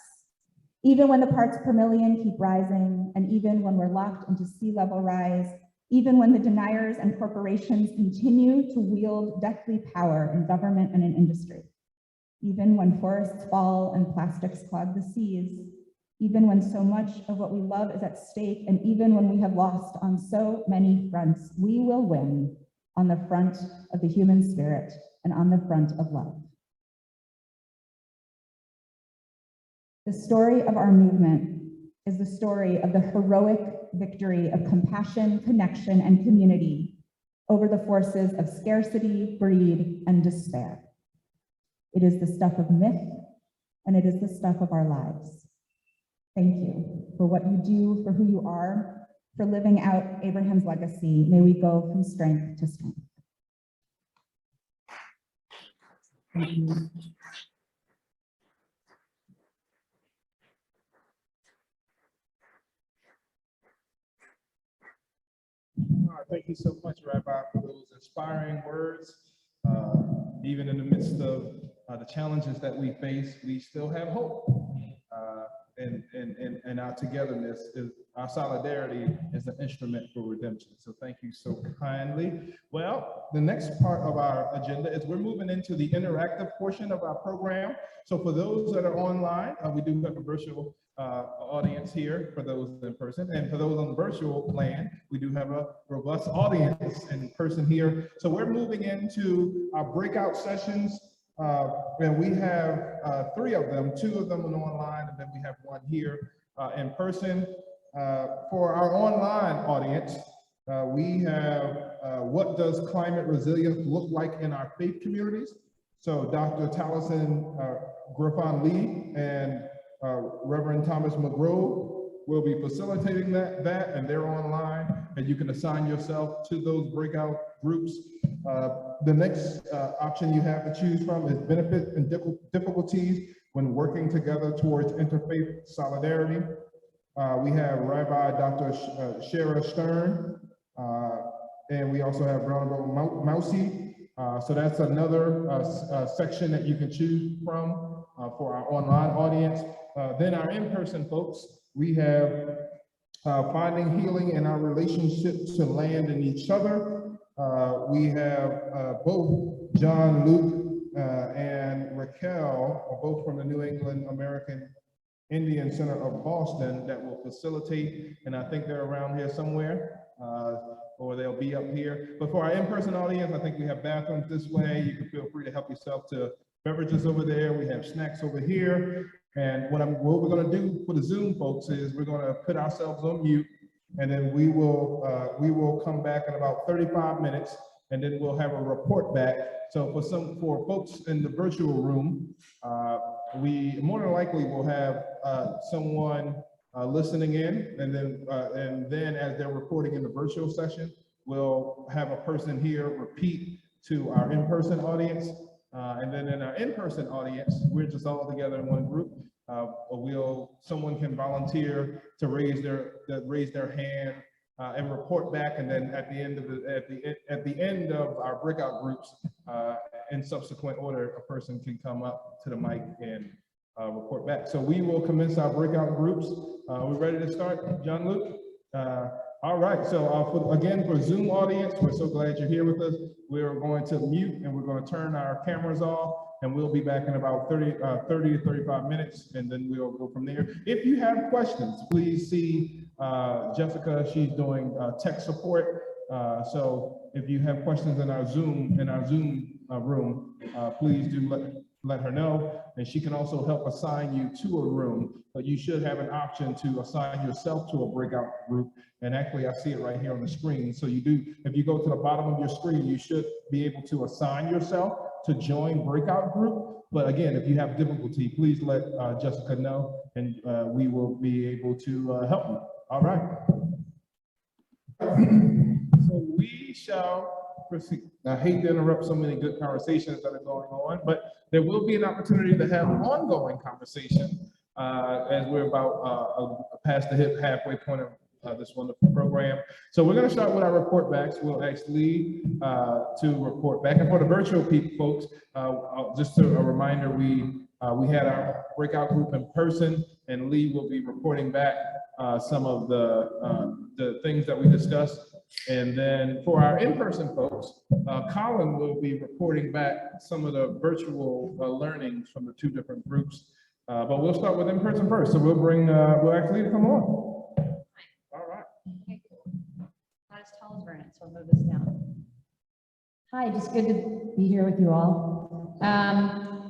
even when the parts per million keep rising, and even when we're locked into sea level rise, even when the deniers and corporations continue to wield deathly power in government and in industry, even when forests fall and plastics clog the seas, even when so much of what we love is at stake, and even when we have lost on so many fronts, we will win on the front of the human spirit and on the front of love. The story of our movement is the story of the heroic victory of compassion, connection, and community over the forces of scarcity, greed, and despair. It is the stuff of myth, and it is the stuff of our lives. Thank you for what you do, for who you are, for living out Abraham's legacy. May we go from strength to strength. Thank you. Thank you so much, Rabbi, for those inspiring words. Even in the midst of the challenges that we face, we still have hope. And our togetherness, our solidarity is an instrument for redemption. So thank you so kindly. Well, the next part of our agenda is we're moving into the interactive portion of our program. So for those that are online, we do have a virtual audience here for those in person, and for those on the virtual land, we do have a robust audience in person here. So we're moving into our breakout sessions, and we have 3 of them, 2 of them are online, and then we have 1 here in person. For our online audience, we have what does climate resilience look like in our faith communities? So Dr. Taliesin Griffon Lee and Reverend Thomas McGrove will be facilitating that, and they're online, and you can assign yourself to those breakout groups. The next option you have to choose from is benefits and difficulties when working together towards interfaith solidarity. We have Rabbi Dr. Shara Stern, and we also have Brown Mousy. So that's another section that you can choose from for our online audience. Then our in-person folks, we have finding healing in our relationship to land and each other. We have both John, Luke, and Raquel, are both from the New England American Indian Center of Boston, that will facilitate, and I think they're around here somewhere, or they'll be up here. But for our in-person audience, I think we have bathrooms this way. You can feel free to help yourself to beverages over there. We have snacks over here. And what we're going to do for the Zoom folks is we're going to put ourselves on mute, and then we will come back in about 35 minutes, and then we'll have a report back. So for folks in the virtual room, we more than likely will have someone listening in, and then as they're reporting in the virtual session, we'll have a person here repeat to our in-person audience. And then in our in-person audience, we're just all together in one group. Someone can volunteer to raise their hand and report back, and then at the end of our breakout groups, in subsequent order, a person can come up to the mic and report back. So we will commence our breakout groups. We're ready to start, John Luke? All right, so again, for Zoom audience, we're so glad you're here with us. We're going to mute and we're going to turn our cameras off, and we'll be back in about 30 to 35 minutes, and then we'll go from there. If you have questions, please see Jessica. She's doing tech support. So if you have questions in our Zoom room, please do let her know, and she can also help assign you to a room. But you should have an option to assign yourself to a breakout group. And actually, I see it right here on the screen. So if you go to the bottom of your screen, you should be able to assign yourself to join breakout group. But again, if you have difficulty, please let Jessica know, and we will be able to help you. All right. So we shall proceed. I hate to interrupt so many good conversations that are going on, but there will be an opportunity to have ongoing conversation as we're about past the halfway point of this wonderful program. So we're going to start with our report backs. We'll ask Lee to report back. And for the virtual folks, just a reminder, we had our breakout group in person, and Lee will be reporting back some of the things that we discussed. And then for our in-person folks, Colin will be reporting back some of the virtual learnings from the two different groups. But we'll start with in-person first. So we'll ask Lee to come on. All right. Okay, cool. Not as tall as Vernon, so I'll move this down. Hi, just good to be here with you all.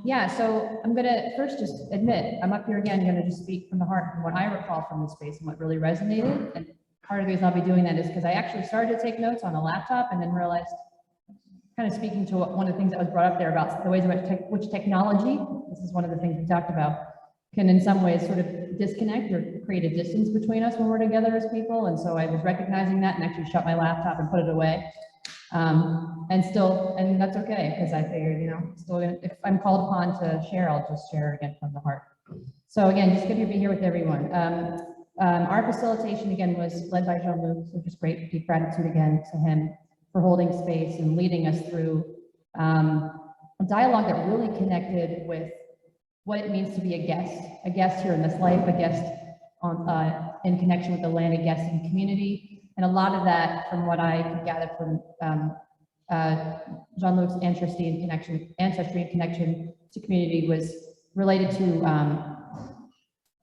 Yeah, so I'm gonna first just admit, I'm up here again, gonna just speak from the heart, from what I recall from this space and what really resonated. And part of the reason I'll be doing that is because I actually started to take notes on a laptop and then realized, kind of speaking to one of the things that was brought up there about the ways in which technology, this is one of the things we talked about, can in some ways sort of disconnect or create a distance between us when we're together as people. And so I was recognizing that and actually shut my laptop and put it away. And that's okay, because I figured, if I'm called upon to share, I'll just share again from the heart. So again, just good to be here with everyone. Our facilitation again was led by Jean-Luc, so just great, deep gratitude again to him for holding space and leading us through a dialogue that really connected with what it means to be a guest here in this life, a guest in connection with the land, a guest in community. And a lot of that, from what I could gather from Jean-Luc's ancestry and connection to community, was related to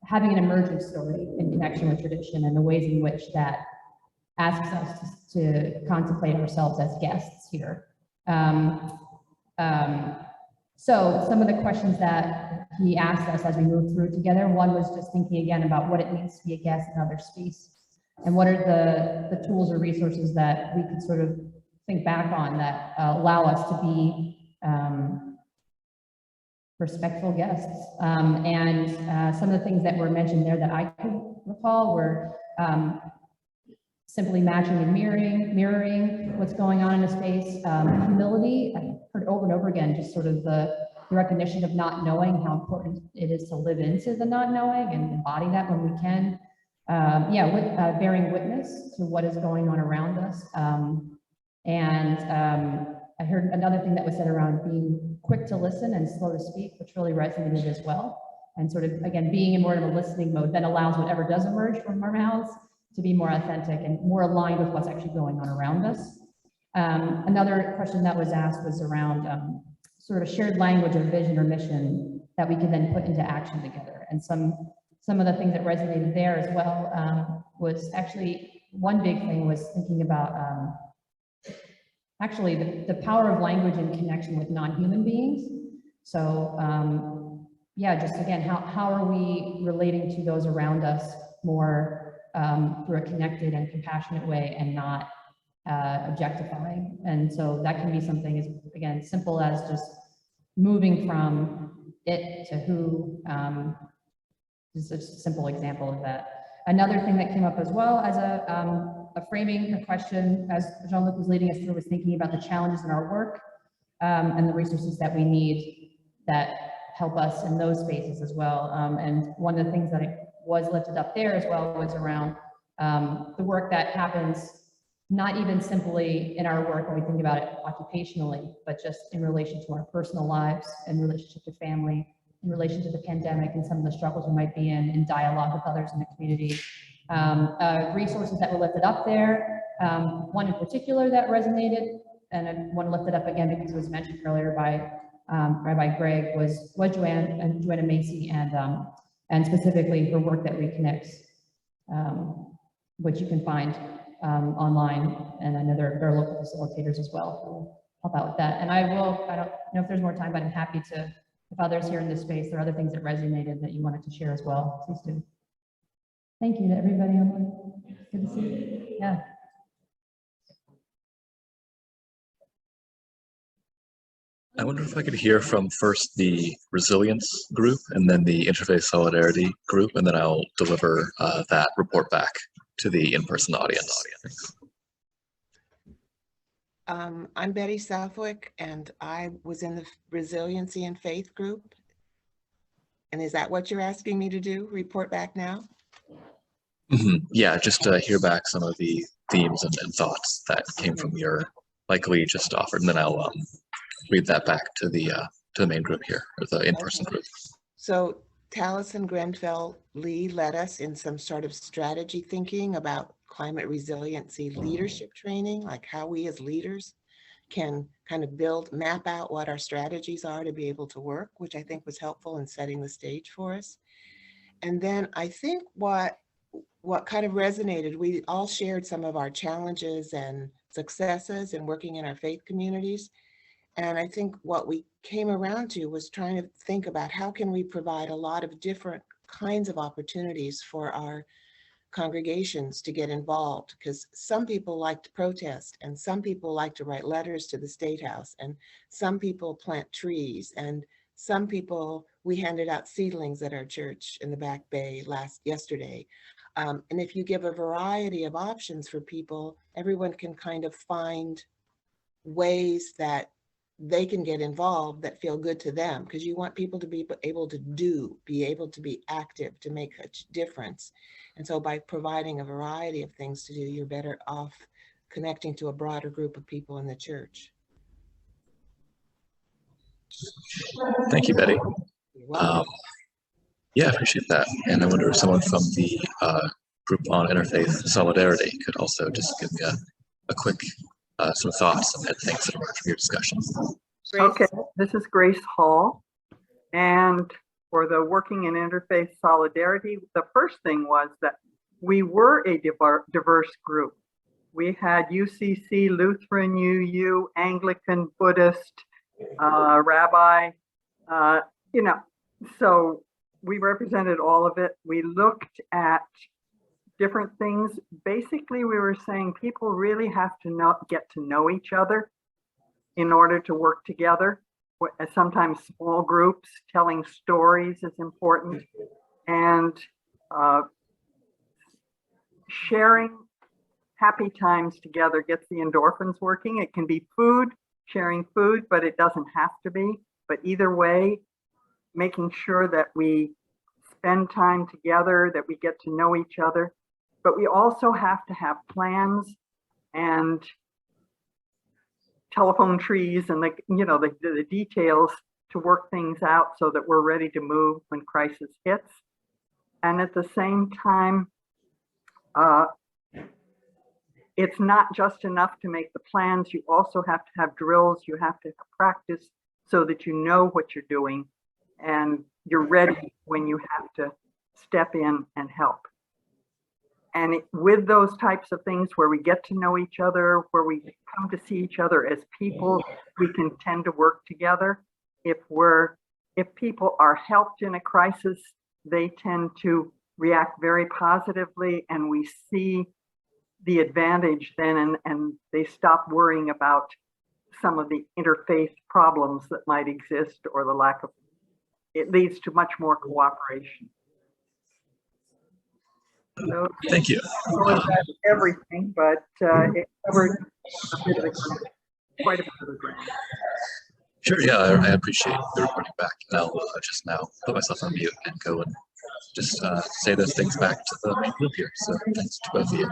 having an emergent story in connection with tradition and the ways in which that asks us to contemplate ourselves as guests here. So some of the questions that he asked us as we moved through together, one was just thinking again about what it means to be a guest in other space, and what are the tools or resources that we could sort of think back on that allow us to be respectful guests. Some of the things that were mentioned there that I could recall were simply matching and mirroring what's going on in a space, humility. I heard over and over again, just sort of the recognition of not knowing, how important it is to live into the not knowing and embody that when we can. Bearing witness to what is going on around us. I heard another thing that was said around being quick to listen and slow to speak, which really resonated as well. And sort of, again, being in more of a listening mode that allows whatever does emerge from our mouths to be more authentic and more aligned with what's actually going on around us. Another question that was asked was around sort of a shared language of vision or mission that we can then put into action together. And some of the things that resonated there as well was actually, one big thing was thinking about actually the power of language in connection with non-human beings. So yeah, just again, how are we relating to those around us more through a connected and compassionate way and not objectifying? And so that can be something as, again, simple as just moving from it to who. This is a simple example of that. Another thing that came up as well as a framing, a question, as Jean-Luc was leading us through, was thinking about the challenges in our work and the resources that we need that help us in those spaces as well. And one of the things that was lifted up there as well was around the work that happens, not even simply in our work when we think about it occupationally, but just in relation to our personal lives, in relationship to family, in relation to the pandemic and some of the struggles we might be in dialogue with others in the community. Resources that were lifted up there, one in particular that resonated, and I want to lift it up again because it was mentioned earlier by Rabbi Greg, was Joanna Macy, and specifically her work that reconnects, which you can find online, and I know there are local facilitators as well who will help out with that. And I don't know if there's more time, but I'm happy to, if others here in this space, there are other things that resonated that you wanted to share as well, please do. Thank you to everybody online. Good to see you. Yeah. I wonder if I could hear from first the resilience group and then the Interfaith Solidarity group, and then I'll deliver that report back to the in-person audience. I'm Betty Southwick, and I was in the Resiliency and Faith group. And is that what you're asking me to do? Report back now? Yeah, just to hear back some of the themes and thoughts that came from your likely just offered, and then I'll read that back to the main group here, or the in-person group. So Taliesin Grenfell Lee led us in some sort of strategy thinking about climate resiliency leadership training, like how we as leaders can kind of map out what our strategies are to be able to work, which I think was helpful in setting the stage for us. And then I think what kind of resonated, we all shared some of our challenges and successes in working in our faith communities. And I think what we came around to was trying to think about how can we provide a lot of different kinds of opportunities for our congregations to get involved, because some people like to protest, and some people like to write letters to the State House, and some people plant trees, and some people, we handed out seedlings at our church in the Back Bay yesterday. And if you give a variety of options for people, everyone can kind of find ways that they can get involved that feel good to them, because you want people to be able to be able to be active, to make a difference. And so by providing a variety of things to do, you're better off connecting to a broader group of people in the church. Thank you, Betty. Yeah, I appreciate that. And I wonder if someone from the group on Interfaith Solidarity could also just give me a quick some thoughts and things that emerged from your discussion. Okay, this is Grace Hall. And for the Working in Interfaith Solidarity, the first thing was that we were a diverse group. We had UCC, Lutheran, UU, Anglican, Buddhist, Rabbi, you know, so we represented all of it. We looked at different things. Basically, we were saying people really have to get to know each other in order to work together. Sometimes small groups, telling stories is important, and sharing happy times together gets the endorphins working. It can be food, sharing food, but it doesn't have to be. But either way, making sure that we spend time together, that we get to know each other. But we also have to have plans and telephone trees and the details to work things out so that we're ready to move when crisis hits. And at the same time, it's not just enough to make the plans. You also have to have drills. You have to practice so that you know what you're doing and you're ready when you have to step in and help. And with those types of things where we get to know each other, where we come to see each other as people, we can tend to work together. if people are helped in a crisis, they tend to react very positively, and we see the advantage then, and they stop worrying about some of the interfaith problems that might exist, or the lack of, it leads to much more cooperation. So, Thank you. that's everything, but it covered a bit of the ground, quite a bit of the ground. Sure, yeah, I appreciate the reporting back. And I'll just now put myself on mute and go and just say those things back to the main group here. So thanks to both of you.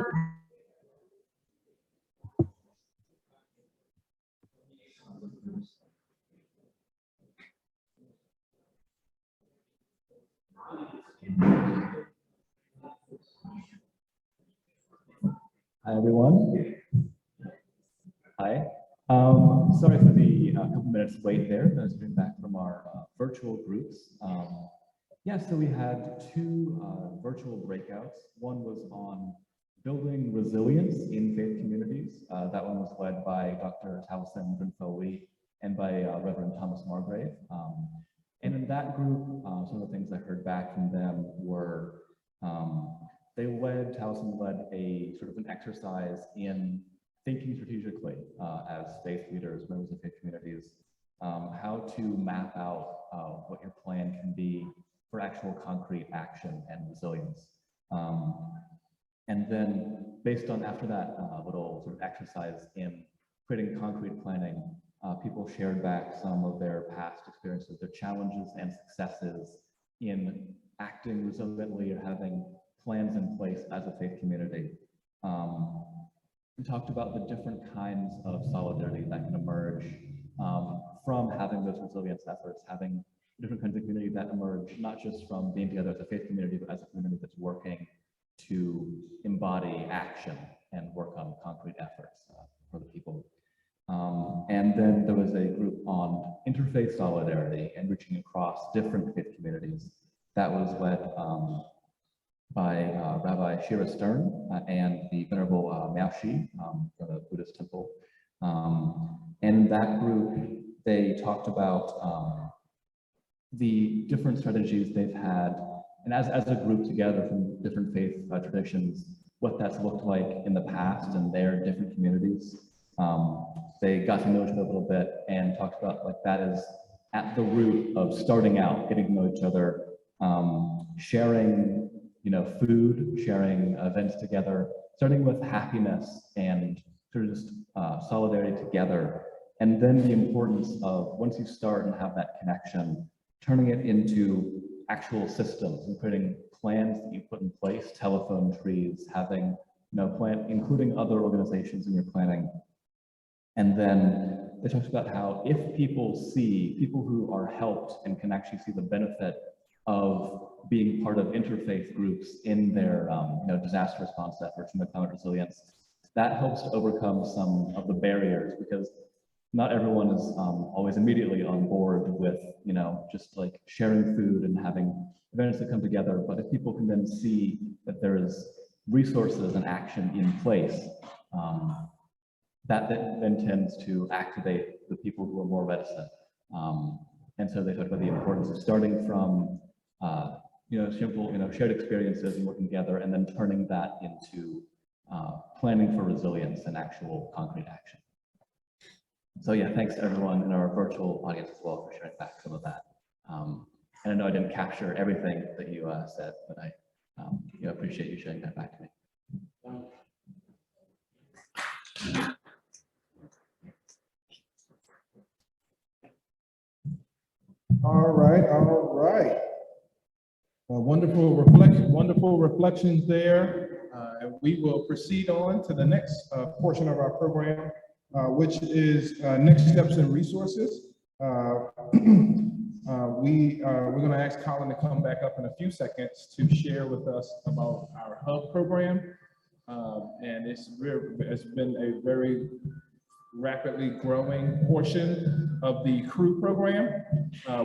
Hi, everyone. Hi. Sorry for the couple minutes wait there. I was getting back from our virtual groups. Yeah, so we had two virtual breakouts. One was on building resilience in faith communities. That one was led by Dr. Taliesin Grenfell-Lee and by Reverend Thomas Margrave. And in that group, some of the things I heard back from them were Taliesin led a sort of an exercise in thinking strategically as faith leaders, members of faith communities, how to map out what your plan can be for actual concrete action and resilience. And then based on after that little sort of exercise in creating concrete planning, people shared back some of their past experiences, their challenges and successes in acting resiliently or having plans in place as a faith community. We talked about the different kinds of solidarity that can emerge from having those resilience efforts, having different kinds of community that emerge, not just from being together as a faith community, but as a community that's working to embody action and work on concrete efforts for the people. And then there was a group on interfaith solidarity and reaching across different faith communities. That was led by Rabbi Shira Stern and the Venerable Miaoshi from the Buddhist temple. And in that group, they talked about the different strategies they've had, and as a group together from different faith traditions, what that's looked like in the past in their different communities. They got to know each other a little bit and talked about like that is at the root of starting out, getting to know each other, sharing, food, sharing events together, starting with happiness and sort of just solidarity together. And then the importance of once you start and have that connection, turning it into actual systems and putting plans that you put in place, telephone trees, having including other organizations in your planning. And then they talked about how if people who are helped and can actually see the benefit of being part of interfaith groups in their disaster response efforts and the climate resilience, that helps to overcome some of the barriers, because not everyone is always immediately on board with, just like sharing food and having events that come together. But if people can then see that there is resources and action in place, that then tends to activate the people who are more reticent. And so they talked about the importance of starting from, simple, shared experiences and working together, and then turning that into planning for resilience and actual concrete action. So yeah, thanks to everyone in our virtual audience as well for sharing back some of that. And I know I didn't capture everything that you said, but I appreciate you sharing that back to me. All right. Wonderful reflections there. And we will proceed on to the next portion of our program, which is next steps and resources. We're going to ask Colin to come back up in a few seconds to share with us about our hub program. And it's been a very rapidly growing portion of the crew program.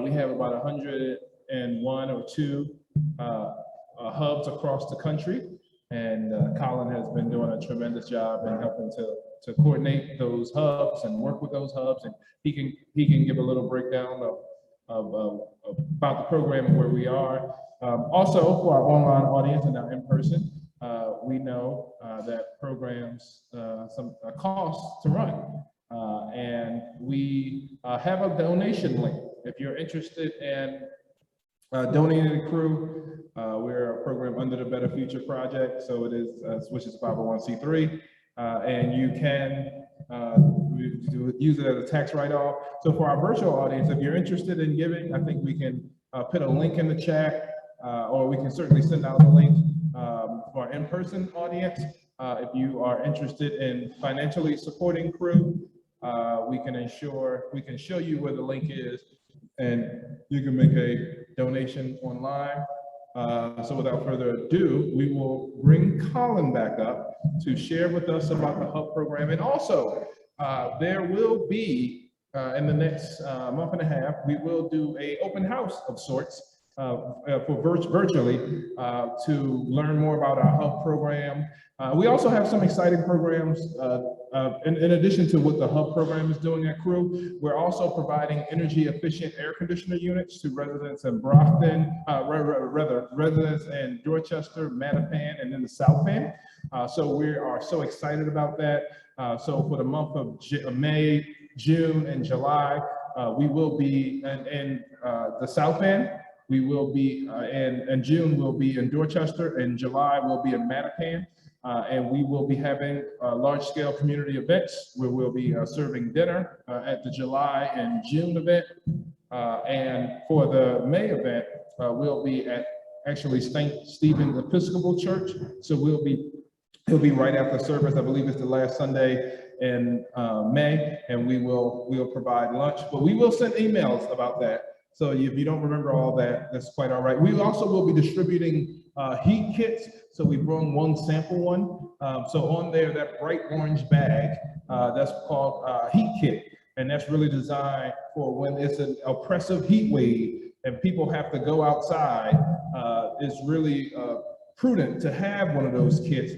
We have about 101 or 2 hubs across the country, and Colin has been doing a tremendous job in helping to coordinate those hubs and work with those hubs, and he can give a little breakdown about the program and where we are. Also, for our online audience and our in-person, we know that programs cost to run. And we have a donation link. If you're interested in donating to Crew, we're a program under the Better Future Project, so it is, which is 501c3, and you can use it as a tax write-off. So for our virtual audience, if you're interested in giving, I think we can put a link in the chat, or we can certainly send out a link for our in-person audience. If you are interested in financially supporting Crew, we can show you where the link is, and you can make a donation online. So without further ado, we will bring Colin back up to share with us about the Hub program. And also, there will be, in the next month and a half, we will do an open house of sorts virtually to learn more about our Hub program. We also have some exciting programs in addition to what the Hub program is doing at Crew. We're also providing energy efficient air conditioner units to residents in Brockton, residents in Dorchester, Mattapan, and in the South End. So we are so excited about that. So for the month of May, June, and July, we will be in the South End. We will be in June, we'll be in Dorchester. In July, we'll be in Mattapan. And we will be having large-scale community events where we'll be serving dinner at the July and June event. And for the May event, we'll be at actually St. Stephen's Episcopal Church. So it'll be right after service. I believe it's the last Sunday in May, and we'll provide lunch. But we will send emails about that. So if you don't remember all that, that's quite all right. We also will be distributing heat kits. So we brought one sample one. So on there, that bright orange bag, that's called heat kit. And that's really designed for when it's an oppressive heat wave and people have to go outside. It's really prudent to have one of those kits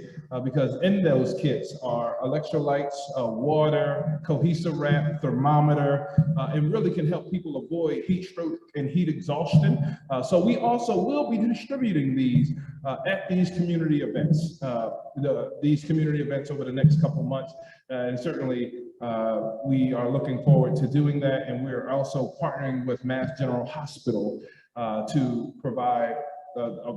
because in those kits are electrolytes, water, cohesive wrap, thermometer, and really can help people avoid heat stroke and heat exhaustion. So we also will be distributing these at these community events, these community events over the next couple months. And certainly we are looking forward to doing that. And we're also partnering with Mass General Hospital to provide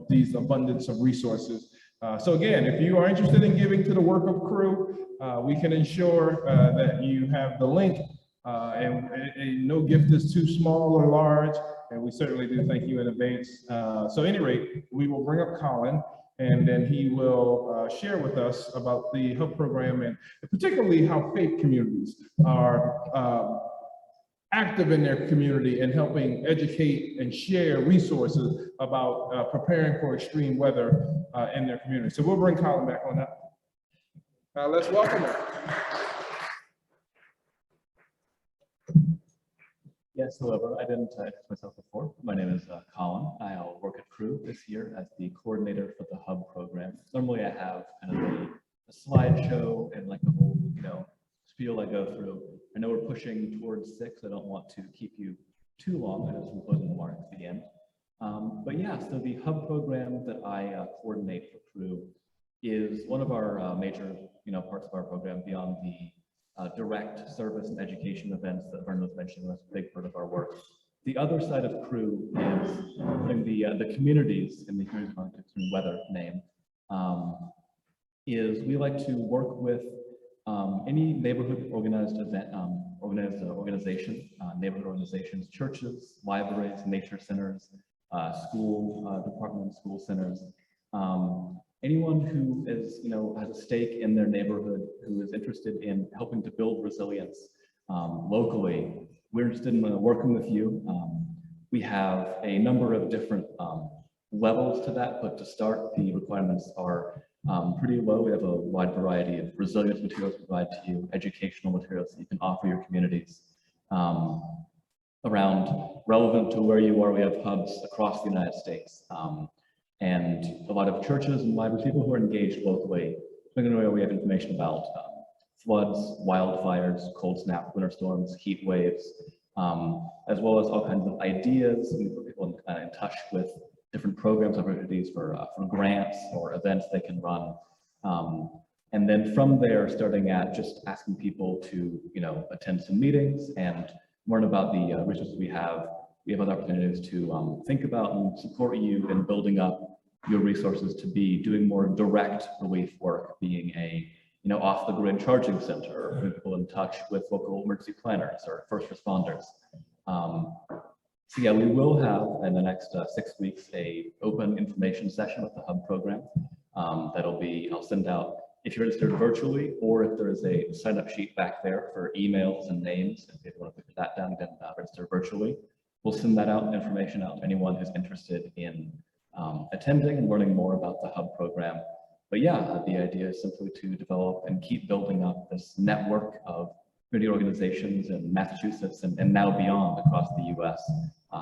these abundance of resources. So again, if you are interested in giving to the work of Crew, we can ensure that you have the link, and no gift is too small or large, and we certainly do thank you in advance. So at any rate, we will bring up Colin, and then he will share with us about the Hub program and particularly how faith communities are active in their community and helping educate and share resources about preparing for extreme weather in their community. So we'll bring Colin back on that. Let's welcome him. Yes, hello. I didn't introduce myself before. My name is Colin. I'll work at Crew this year as the coordinator for the Hub program. Normally I have kind of a slideshow and like the whole, spiel I go through. I know we're pushing towards 6. I don't want to keep you too long. I know some closing remarks at the end. But yeah, so the Hub program that I coordinate for Crew is one of our major, parts of our program beyond the direct service and education events that Vernon was mentioning. That's a big part of our work. The other side of Crew is putting the communities in the community context and weather name. Is we like to work with any neighborhood organized event, organization, neighborhood organizations, churches, libraries, nature centers, school departments, school centers, anyone who is, has a stake in their neighborhood, who is interested in helping to build resilience locally. We're interested in working with you. We have a number of different levels to that, but to start, the requirements are pretty low. We have a wide variety of resilience materials to provide to you, educational materials that you can offer your communities. Around relevant to where you are, we have hubs across the United States. And a lot of churches and libraries, people who are engaged locally. We have information about floods, wildfires, cold snap, winter storms, heat waves, as well as all kinds of ideas. We put people in touch with different programs, opportunities for grants or events they can run. And then from there, starting at just asking people to, attend some meetings and learn about the resources we have. We have other opportunities to think about and support you in building up your resources to be doing more direct relief work, being a off the grid charging center, or putting people in touch with local emergency planners or first responders. So yeah, we will have in the next 6 weeks a open information session with the Hub program. That'll be, I'll send out if you're registered virtually, or if there is a sign up sheet back there for emails and names. If you want to put that down, then register virtually. We'll send that out, information out to anyone who's interested in attending and learning more about the Hub program. But yeah, the idea is simply to develop and keep building up this network of community organizations in Massachusetts and now beyond across the US,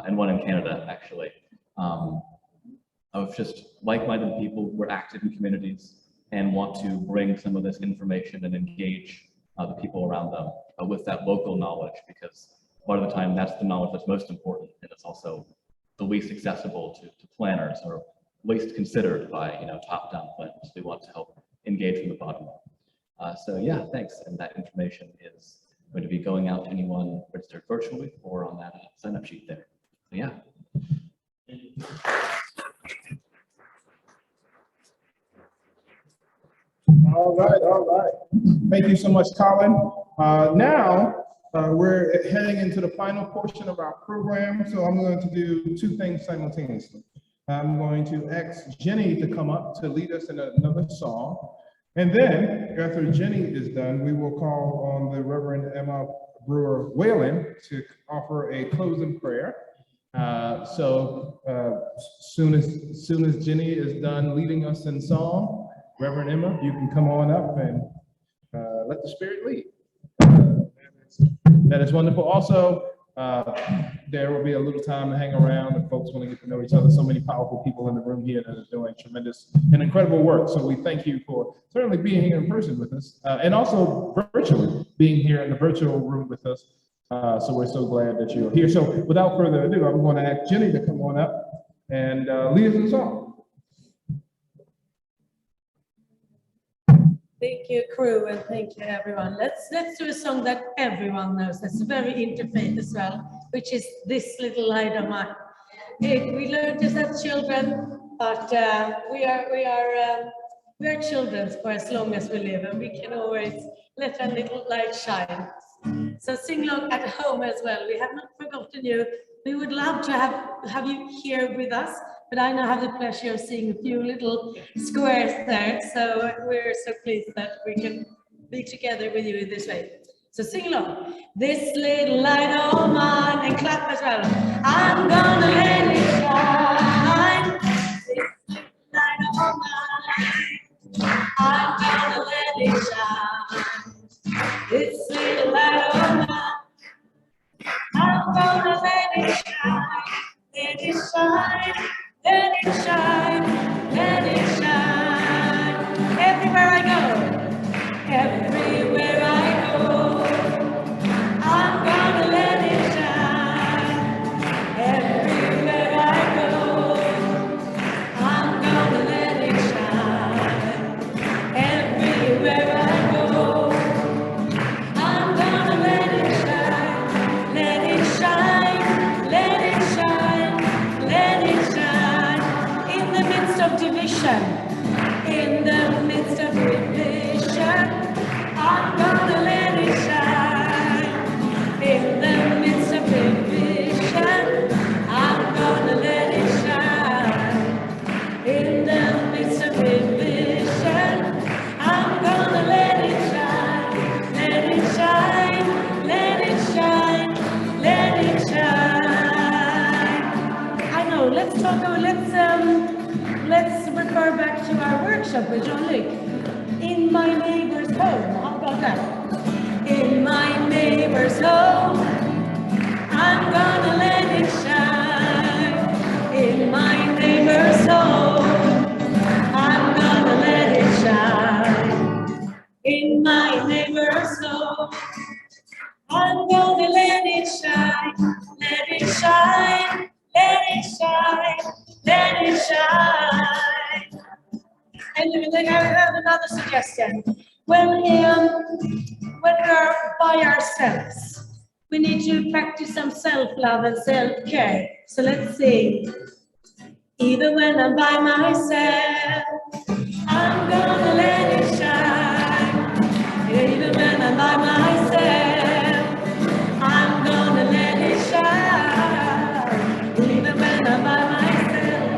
and one in Canada, actually, of just like-minded people who are active in communities and want to bring some of this information and engage the people around them with that local knowledge, because a lot of the time that's the knowledge that's most important, and it's also the least accessible to planners, or least considered by top-down planners. We want to help engage from the bottom up. So yeah, thanks. And that information is going to be going out to anyone registered virtually or on that sign-up sheet there. So yeah. All right. Thank you so much, Colin. Now we're heading into the final portion of our program. So I'm going to do two things simultaneously. I'm going to ask Jenny to come up to lead us in another song. And then after Jenny is done, we will call on the Reverend Emma Brewer Whalen to offer a closing prayer. So soon as Jenny is done leading us in song, Reverend Emma, you can come on up and let the Spirit lead. That is wonderful. Also, there will be a little time to hang around and folks want to get to know each other. So many powerful people in the room here that are doing tremendous and incredible work. So we thank you for certainly being here in person with us, and also virtually being here in the virtual room with us. So we're so glad that you're here. So without further ado, I'm going to ask Jenny to come on up and lead us in song. Thank you, crew, and thank you, everyone. Let's do a song that everyone knows. That's very interfaith as well, which is This Little Light of Mine. We learned this as children, but we are children for as long as we live, and we can always let a little light shine. So sing along at home as well. We have not forgotten you. We would love to have you here with us, but I now have the pleasure of seeing a few little squares there. So we're so pleased that we can be together with you in this way. So sing along. This little light of mine, and clap as well. I'm gonna let it shine. This little light of mine, I'm gonna let it shine. This little light of mine, I'm gonna let it shine. Let it shine. Let it shine, let it shine. Everywhere I go, everywhere I go, I'm gonna let it shine. Everywhere I go, I'm gonna let it shine. Everywhere I go, I'm gonna let it shine. Let it shine, let it shine, let it shine. In the midst of division, in the midst of division, I'm gonna let it shine. In the midst of division, I'm gonna let it shine. In the midst of division, I'm gonna let it shine. Let it shine, let it shine, let it shine. I know, let's refer back to our workshop with John Luke. In my neighbor's home, how about that? In my neighbor's home, I'm gonna let it shine. In my neighbor's home, I'm gonna let it shine. In my neighbor's home, I'm gonna let it shine. And then I have another suggestion. When we're by ourselves, we need to practice some self-love and self-care. So let's see. Even when I'm by myself, I'm gonna let it shine. Even when I'm by myself, I'm gonna let it shine. Even when I'm by myself,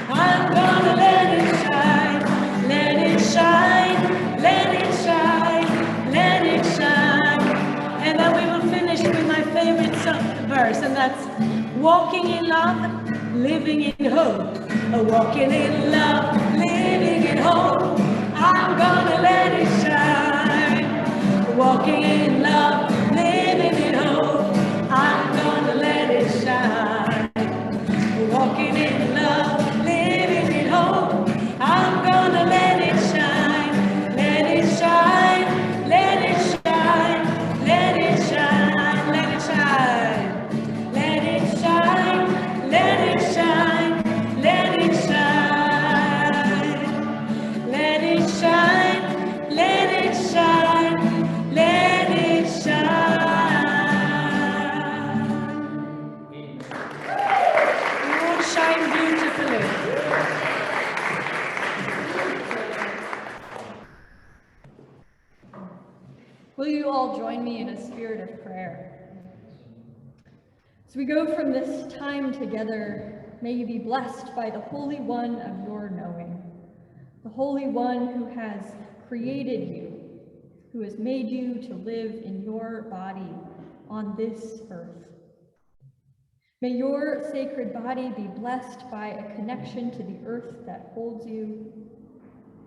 I'm gonna let it shine. Let it shine, let it shine, let it shine. And then we will finish with my favorite verse, and that's walking in love, living in hope. Walking in love, living in hope. I'm gonna let it shine. Walking in love, living in hope. I'm gonna let it shine. Walking in love, living in hope. I'm gonna let it shine. Let it shine, let it shine, let it shine, let it shine. Let it shine, let it shine, let it shine. Let it shine, let it shine, let it shine. It will shine beautifully. Will you all join me in a spirit of prayer? As we go from this time together, may you be blessed by the Holy One of your knowing, the Holy One who has created you, who has made you to live in your body on this earth. May your sacred body be blessed by a connection to the earth that holds you.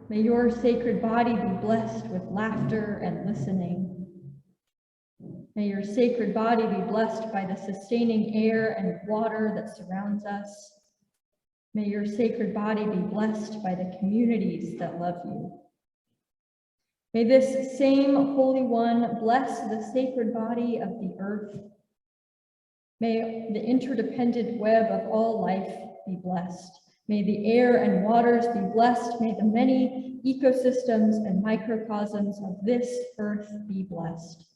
May your sacred body be blessed with laughter and listening. May your sacred body be blessed by the sustaining air and water that surrounds us. May your sacred body be blessed by the communities that love you. May this same Holy One bless the sacred body of the earth. May the interdependent web of all life be blessed. May the air and waters be blessed. May the many ecosystems and microcosms of this earth be blessed.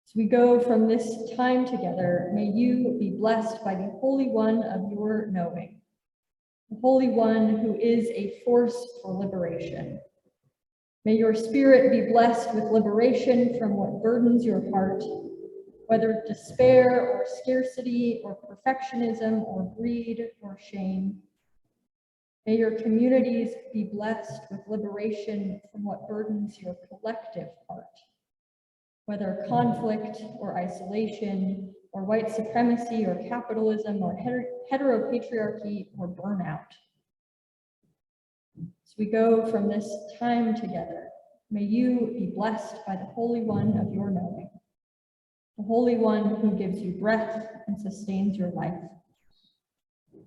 As we go from this time together, may you be blessed by the Holy One of your knowing, the Holy One who is a force for liberation. May your spirit be blessed with liberation from what burdens your heart, whether despair or scarcity or perfectionism or greed or shame. May your communities be blessed with liberation from what burdens your collective heart, whether conflict or isolation or white supremacy or capitalism or heteropatriarchy or burnout. As we go from this time together, may you be blessed by the Holy One of your knowing, the Holy One who gives you breath and sustains your life.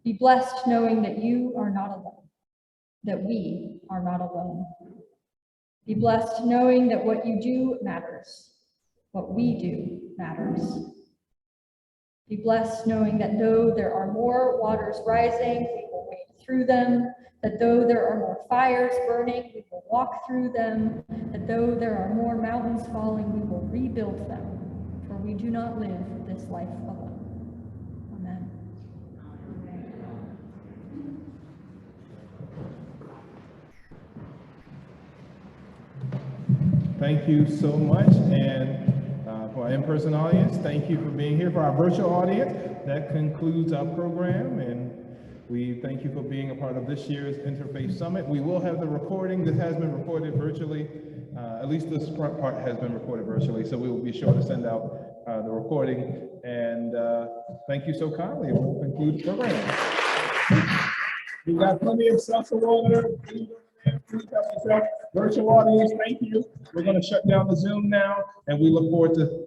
Be blessed knowing that you are not alone, that we are not alone. Be blessed knowing that what you do matters, what we do matters. Be blessed knowing that though there are more waters rising, we will wade through them, that though there are more fires burning, we will walk through them, that though there are more mountains falling, we will rebuild them, for we do not live this life alone. Amen. Thank you so much. And for our in-person audience, thank you for being here. For our virtual audience, that concludes our program. And we thank you for being a part of this year's Interfaith Summit. We will have the recording. This has been recorded virtually. At least this front part has been recorded virtually. So we will be sure to send out the recording. And thank you so kindly. We'll conclude the program. We got plenty of stuff for water. Virtual audience, thank you. We're going to shut down the Zoom now, and we look forward to